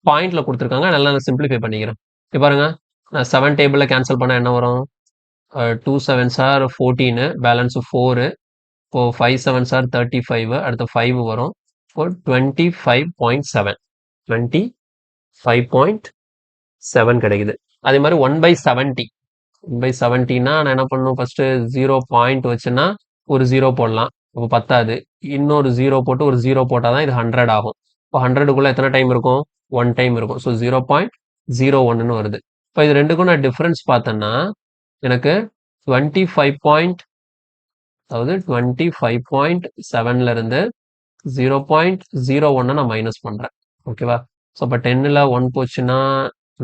பாயிண்ட்ல கொடுத்துருக்காங்க. நல்லா நான் சிம்பிளிஃபை பண்ணிக்கிறேன். இப்போ பாருங்க, நான் 7 டேபிளில் கேன்சல் பண்ண என்ன வரும்? 2 7s are 14, பேலன்ஸ் 4. இப்போ 5 7s are 35, அடுத்து 5 வரும். இப்போ 25.7 25.7 கிடைக்குது. அதே மாதிரி 1/70 1/70னா நான் என்ன பண்ணணும்? ஃபர்ஸ்ட் 0 பாயிண்ட் வச்சுன்னா ஒரு 0 போடலாம். இப்போ பத்தாது. இன்னொரு 0 போட்டு ஒரு 0 போட்டால் தான் இது 100 ஆகும். இப்போ 100க்குள்ள எத்தனை டைம் இருக்கும்? 1 டைம் இருக்கும். ஸோ 0.01ன்னு வருது. இப்போ இது ரெண்டுக்கும் நான் டிஃபரன்ஸ் பார்த்தேன்னா எனக்கு 25.7ல இருந்து 0.01 நான் மைனஸ் பண்றேன். ஓகேவா? ஸோ அப்போ 10ல் 1 போச்சுன்னா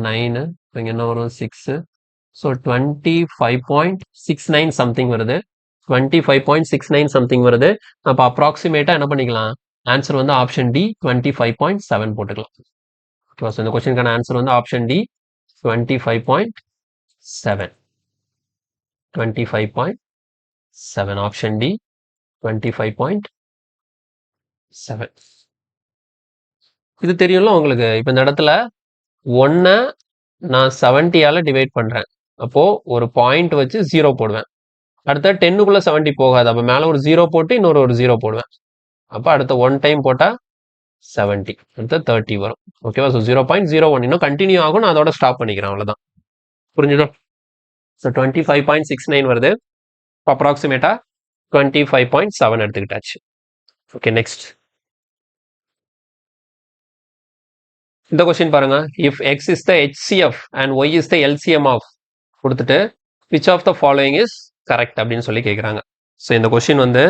9, இங்கே என்ன வரும்? 6. ஸோ 25.69 சம்திங் வருது. 25.69 சம்திங் வருது. அப்போ அப்ராக்சிமேட்டா என்ன பண்ணிக்கலாம்? ஆன்சர் வந்து ஆப்ஷன் டி 25.7 போட்டுக்கலாம். ஓகேவா? ஸோ இந்த கொஸ்டினுக்கான ஆன்சர் வந்து ஆப்ஷன் டி 25.7. 25.7 option D 25.7. இது தெரியும்ல உங்களுக்கு. இப்போ இந்த இடத்துல 1 நான் 70ஆல டிவைட் பண்றேன். அப்போ ஒரு பாயிண்ட் வச்சு 0 போடுவேன். அடுத்த 10க்குள்ள 70 போகாது. அப்போ மேலே ஒரு 0 போட்டு இன்னொரு ஒரு 0 போடுவேன். அப்போ அடுத்த 1 டைம் போட்டால் 70, அடுத்த 30 வரும். ஓகேவா? ஸோ 0.01 இன்னும் கண்டினியூ ஆகும். நான் அதோட ஸ்டாப் பண்ணிக்கிறேன். அவ்வளோதான். புரிஞ்சுடும்? ஸோ 25.69 வருது. அப்ராக்சிமேட்டா 25.7 எடுத்துக்கிட்டாச்சு. ஓகே, நெக்ஸ்ட் இந்த கொஸ்டின் பாருங்க. If x is the HCF and y is the LCM of கொடுத்துட்டு which of the following is correct அப்படின்னு சொல்லி கேட்குறாங்க. ஸோ இந்த கொஸ்டின் வந்து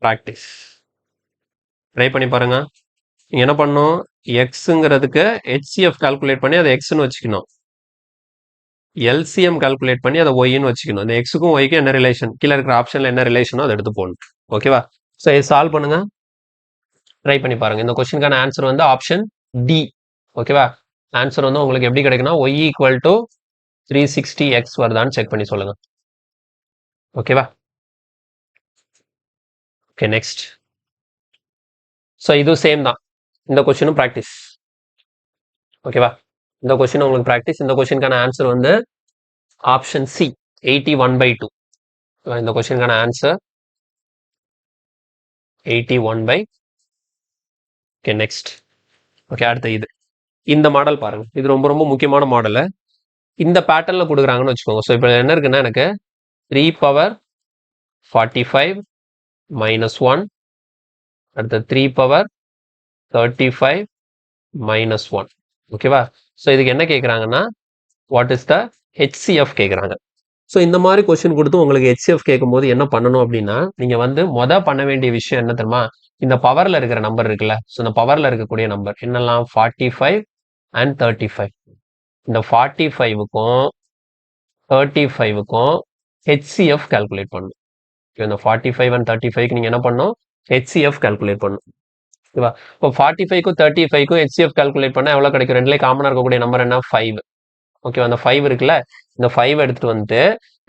ப்ராக்டிஸ் ட்ரை பண்ணி பாருங்க. நீங்க என்ன பண்ணணும்? எக்ஸுங்கிறதுக்கு HCF கால்குலேட் பண்ணி அதை எக்ஸ்ன்னு வச்சுக்கணும். LCM கால்குலேட் பண்ணி அதை ஒய்ன்னு வச்சுக்கணும். இந்த எக்ஸுக்கும் ஒய்க்கும் என்ன ரிலேஷன், கீழே இருக்கிற ஆப்ஷன்ல என்ன ரிலேஷனோ அதை எடுத்து போகணும். ஓகேவா? ஸோ இதை சால்வ் பண்ணுங்க, ட்ரை பண்ணி பாருங்க. இந்த கொஸ்டினுக்கான ஆன்சர் வந்து ஆப்ஷன் டி. ஓகேவா? ஆன்சர் வந்து உங்களுக்கு எப்படி கிடைக்குன்னா y ஈக்குவல் டு 360x வருதான்னு செக் பண்ணி சொல்லுங்க. ஓகேவா? Okay, next. ஸோ இது சேம் தான். இந்த கொஸ்டினும் ப்ராக்டிஸ். ஓகேவா? இந்த கொஸ்டின் உங்களுக்கு ப்ராக்டிஸ். இந்த கொஸ்டினுக்கான ஆன்சர் வந்து ஆப்ஷன் சி 81/2. இந்த கொஸ்டினுக்கான ஆன்சர் 81/2. Okay, next. ஓகே, அடுத்த இது இந்த மாடல் பாருங்க. இது ரொம்ப ரொம்ப முக்கியமான மாடல். இந்த பேட்டர்ன்ல கொடுக்குறாங்கன்னு வச்சுக்கோங்க. ஸோ இப்போ என்ன இருக்குன்னா எனக்கு 3^45 - 1, அடுத்த 3^35 - 1. ஓகேவா? ஸோ இதுக்கு என்ன கேட்குறாங்கன்னா வாட் இஸ் த HCF கேட்குறாங்க. ஸோ இந்த மாதிரி கொஸ்டின் கொடுத்து உங்களுக்கு HCF கேட்கும்போது என்ன பண்ணணும் அப்படின்னா நீங்க வந்து பண்ண வேண்டிய விஷயம் என்ன தெரியுமா? இந்த பவர்ல இருக்கிற நம்பர் இருக்குல்ல. ஸோ இந்த பவர்ல இருக்கக்கூடிய நம்பர் என்னெல்லாம்? 45 and 35. இந்த 45க்கும் 35க்கும் HCF கால்குலேட் பண்ணணும். இந்த 45 and 35க்கு நீங்க என்ன பண்ணணும்? HCF கால்குலேட் பண்ணணும். ஓகேவா? இப்போ 45க்கும் 35க்கும் HCF கால்குலேட் பண்ணா எவ்வளவு கிடைக்கும்? ரெண்டுலேயும் காமனா இருக்கக்கூடிய நம்பர் என்ன? 5. ஓகேவா? அந்த 5 இருக்குல்ல, இந்த 5 எடுத்துட்டு வந்துட்டு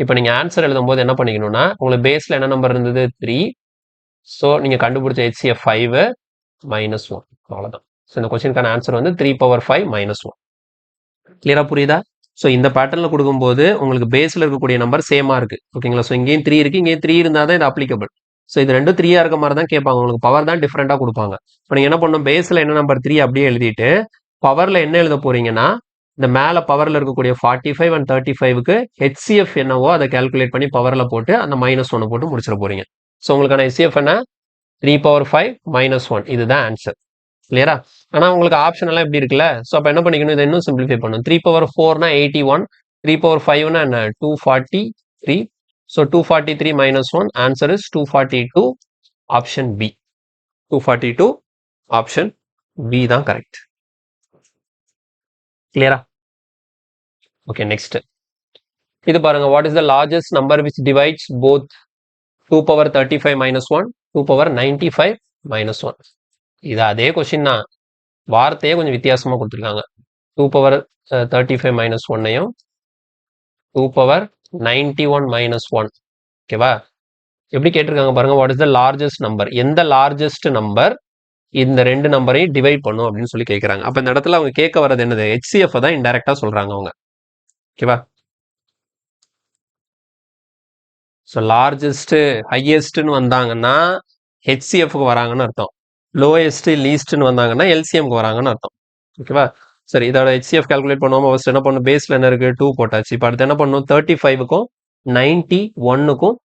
இப்போ நீங்க ஆன்சர் எழுதும்போது என்ன பண்ணிக்கணும்னா உங்களுக்கு பேஸ்ல என்ன நம்பர் இருந்தது 3. ஸோ நீங்க கண்டுபிடிச்ச HCF 5 மைனஸ் 1 அவ்வளவுதான். ஸோ இந்த கொஸ்டினுக்கான ஆன்சர் வந்து 3/5 மைனஸ் 1. கிளியரா புரியுதா? ஸோ இந்த பேட்டர்ல கொடுக்கும்போது உங்களுக்கு பேஸ்ல இருக்கக்கூடிய நம்பர் சேமா இருக்கு. ஓகேங்களா? ஸோ இங்கேயும் 3 இருக்கு, இங்கேயும் 3 இருந்தால் தான் இது அப்ளிகபிள். ஸோ இது ரெண்டும் 3 இருக்க மாதிரி தான் கேட்பாங்க. உங்களுக்கு பவர் தான் டிஃப்ரெண்டா கொடுப்பாங்க. இப்போ நீங்க என்ன பண்ணணும், பேஸ்ல என்ன நம்பர் 3 அப்படியே எழுதிட்டு பவர்ல என்ன எழுத போறீங்கன்னா இந்த மேல பவர்ல இருக்கக்கூடிய 45 அண்ட் 35க்கு HCF என்னவோ அதை கால்குலேட் பண்ணி பவர்ல போட்டு அந்த -1 போட்டு முடிச்சிட போறீங்க. ஸோ உங்களுக்கான HCF என்ன 3/5 மைனஸ் 1. இதுதான் ஆன்சர். கிளியரா? ஆனா உங்களுக்கு ஆப்ஷன் எல்லாம் எப்படி இருக்குல்ல? ஸோ அப்ப என்ன பண்ணிக்கணும், இதை இன்னும் சிம்பிளிஃபை பண்ணணும். 3/4னா 81, 3/5னா என்ன 243. So 243 minus 1 answer is 242. Option B. 242 option B தான் கரெக்ட். கிளியரா? ஓகே, நெக்ஸ்ட் இது பாருங்க. What is the largest number which divides both 2/35 minus 1, 2/95 minus 1? இது அதே கொஸ்டின் தான், வார்த்தையே கொஞ்சம் வித்தியாசமா கொடுத்துருக்காங்க. 2/35 minus 1ஐயும் 2/91 minus 1. ஓகேவா? எப்படி கேட்டிருக்காங்க பாருங்க. What is the largest number, எந்த லார்ஜஸ்ட் நம்பர் இந்த ரெண்டு நம்பரையும் டிவைட் பண்ணும் அப்படின்னு சொல்லி கேட்கறாங்க. அப்ப இந்த இடத்துல அவங்க கேட்க வர்றது என்னது, HCF தான் இன்டைரக்டா சொல்றாங்க அவங்க. ஓகேவா? ஸோ லார்ஜஸ்ட் ஹையஸ்ட்னு வந்தாங்கன்னா HCFக்கு வராங்கன்னு அர்த்தம். லோயஸ்ட் லீஸ்ட்னு வந்தாங்கன்னா LCMக்கு வராங்கன்னு அர்த்தம். ஓகேவா? சரி, இதோட HCF கால்குலேட் பண்ணுவோம். ஃபர்ஸ்ட் என்ன பண்ணும், பேஸ்ல என்ன இருக்கு 2 போட்டாச்சு. இப்போ அடுத்து என்ன பண்ணும், 35க்கும் 91க்கும்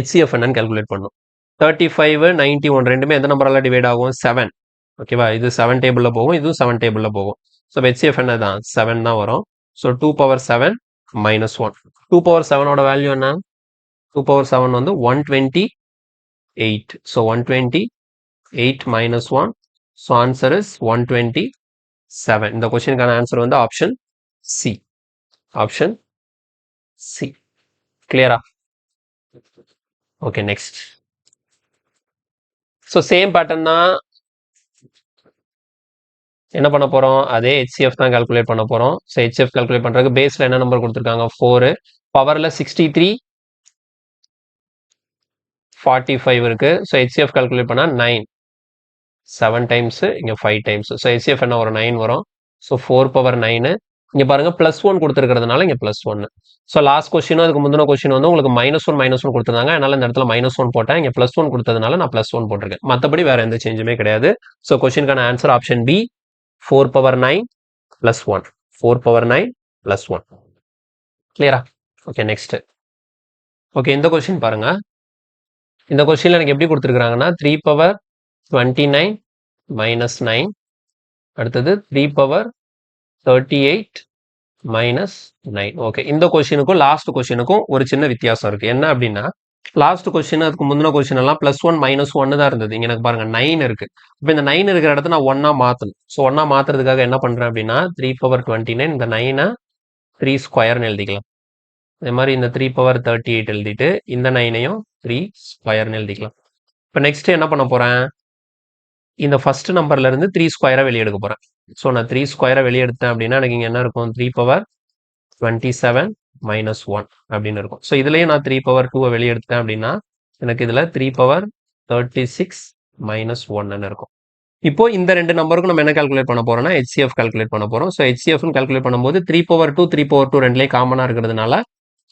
HCF என்னன்னு கால்குலேட் பண்ணும். 35 91 ரெண்டுமே எந்த நம்பரால டிவைட் ஆகும், 7. ஓகேவா? இது 7 டேபிள்ல போகும், இதுவும் 7 டேபிள்ல போகும். ஸோ HCF என்ன தான் 7 தான் வரும். So 2/7 minus 1. 2/7ஓட வேல்யூ என்ன, 2/7 வந்து 128. So 128 minus 1. So answer is 127. இந்த கொஸ்டினுக்கான ஆன்சர் வந்து ஆப்ஷன் சி. Option C. கிளியரா? Okay, next. So same pattern தான் என்ன பண்ண போறோம், அதே HCF தான் கால்குலேட் பண்ண போறோம். ஸோ HCF கால்குலேட் பண்றதுக்கு பேஸ்ல என்ன நம்பர் கொடுத்துருக்காங்க 4, பவர்ல 63 45 இருக்கு. ஸோ HCF கால்குலேட் பண்ணா 9, 7 டைம்ஸ், இங்க 5 டைம்ஸ். ஸோ HCF என்ன வரும், 9 வரும். ஸோ 4/9. இங்க பாருங்க +1 கொடுத்துருக்கிறதுனால இங்க +1. ஸோ லாஸ்ட் கொஸ்டினும் அதுக்கு முந்தின கொஸ்டின் வந்து உங்களுக்கு -1 கொடுத்துருந்தாங்க. அதனால இந்த இடத்துல -1 போட்டேன். இங்க +1 கொடுத்ததுனால நான் +1 போட்டிருக்கேன். மற்றபடி வேற எந்த சேஞ்சுமே கிடையாது. ஸோ கொஸ்டினுக்கான ஆன்சர் ஆப்ஷன் பி, 4/9 + 1. 4/9 + 1. கிளியரா? Okay, next. ஓகே, இந்த கொஸ்டின் பாருங்க. இந்த கொஸ்டின்ல எனக்கு எப்படி கொடுத்துருக்காங்கன்னா 3/29 minus 9, அடுத்தது 3/38 minus 9. ஓகே, இந்த கொஸ்டினுக்கும் லாஸ்ட் கொஸ்டினுக்கும் ஒரு சின்ன வித்தியாசம் இருக்கு. என்ன அப்படின்னா, லாஸ்ட் கொஸ்டின் அதுக்கு முந்தின கொஸ்டின் எல்லாம் +1 -1 தான் இருந்தது. இங்க எனக்கு பாருங்க 9 இருக்கு. இப்போ இந்த 9 இருக்கிற இடத்துல நான் 1 மாத்தணும். ஸோ 1 மாத்துறதுக்காக என்ன பண்றேன் அப்படின்னா 3/29 இந்த 9 3 ஸ்கொயர்னு எழுதிக்கலாம். அதே மாதிரி இந்த 3/38 எழுதிட்டு இந்த 9ஐயும் 3 ஸ்கொயர்னு எழுதிக்கலாம். இப்போ நெக்ஸ்ட் என்ன பண்ண போறேன், இந்த ஃபர்ஸ்ட் நம்பர்ல இருந்து 3 ஸ்கொயரை வெளியே எடுக்க போறேன். ஸோ நான் 3 ஸ்கொயரை வெளியே எடுத்தேன் அப்படின்னா எனக்கு இங்க என்ன இருக்கும், 3/27 minus 1 அப்படின்னு இருக்கும். ஸோ இதுலயும் நான் 3/2 வெளியே எடுத்தேன் அப்படின்னா எனக்கு இதுல 3/36 minus 1 இருக்கும். இப்போ இந்த ரெண்டு நம்பருக்கும் நம்ம என்ன கால்குலேட் பண்ண போறோம்னா HCF கால்குலேட் பண்ண போறோம். ஸோ HCF கால்குலேட் பண்ணும்போது 3/2 3/2 ரெண்டுலேயும் காமனா இருக்கிறதுனால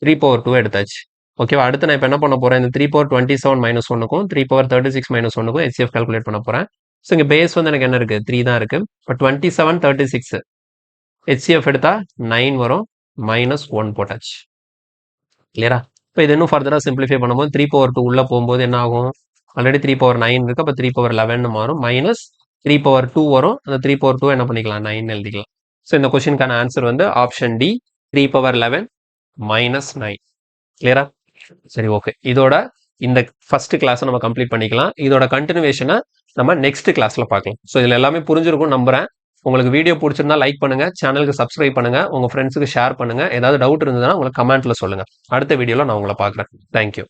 3/2 எடுத்தாச்சு. ஓகேவா? அடுத்து நான் இப்போ என்ன பண்ண போறேன், இந்த 3/27 minus 1க்கும் 3/36 minus 1க்கும் HCF கால்குலேட் பண்ண போறேன். ஸோ இங்க பேஸ் வந்து எனக்கு என்ன இருக்கு, 3 தான் இருக்கு. இப்போ 27 36 HCF எடுத்தா 9 வரும், -1 போட்டாச்சு. கிளியரா? இப்போ இது இன்னும் ஃபர்தரா சிம்பிளிஃபை பண்ணும்போது 3/2 உள்ள போகும்போது என்ன ஆகும், ஆல்ரெடி 3/9 இருக்கு. அப்போ 3/11 மாறும், -3/2 வரும். அந்த 3/2 என்ன பண்ணிக்கலாம், 9 எழுதிக்கலாம். ஸோ இந்த கொஸ்டினுக்கான ஆன்சர் வந்து ஆப்ஷன் டி, 3/11 -9. கிளியரா? சரி, ஓகே. இதோட இந்த ஃபர்ஸ்ட் கிளாஸை நம்ம கம்ப்ளீட் பண்ணிக்கலாம். இதோட கண்டினியூவேஷனை நம்ம நெக்ஸ்ட் கிளாஸ்ல பார்க்கலாம். ஸோ இதுல எல்லாமே புரிஞ்சிருக்கும் நம்புறேன். உங்களுக்கு வீடியோ பிடிச்சிருந்தா லைக் பண்ணுங்க, சேனலுக்கு சப்ஸ்கிரைப் பண்ணுங்க, உங்க ஃப்ரெண்ட்ஸுக்கு ஷேர் பண்ணுங்க. ஏதாவது டவுட் இருந்ததுன்னா உங்களுக்கு கமெண்ட்ல சொல்லுங்க. அடுத்த வீடியோல நான் உங்களை பார்க்குறேன். தேங்க்யூ.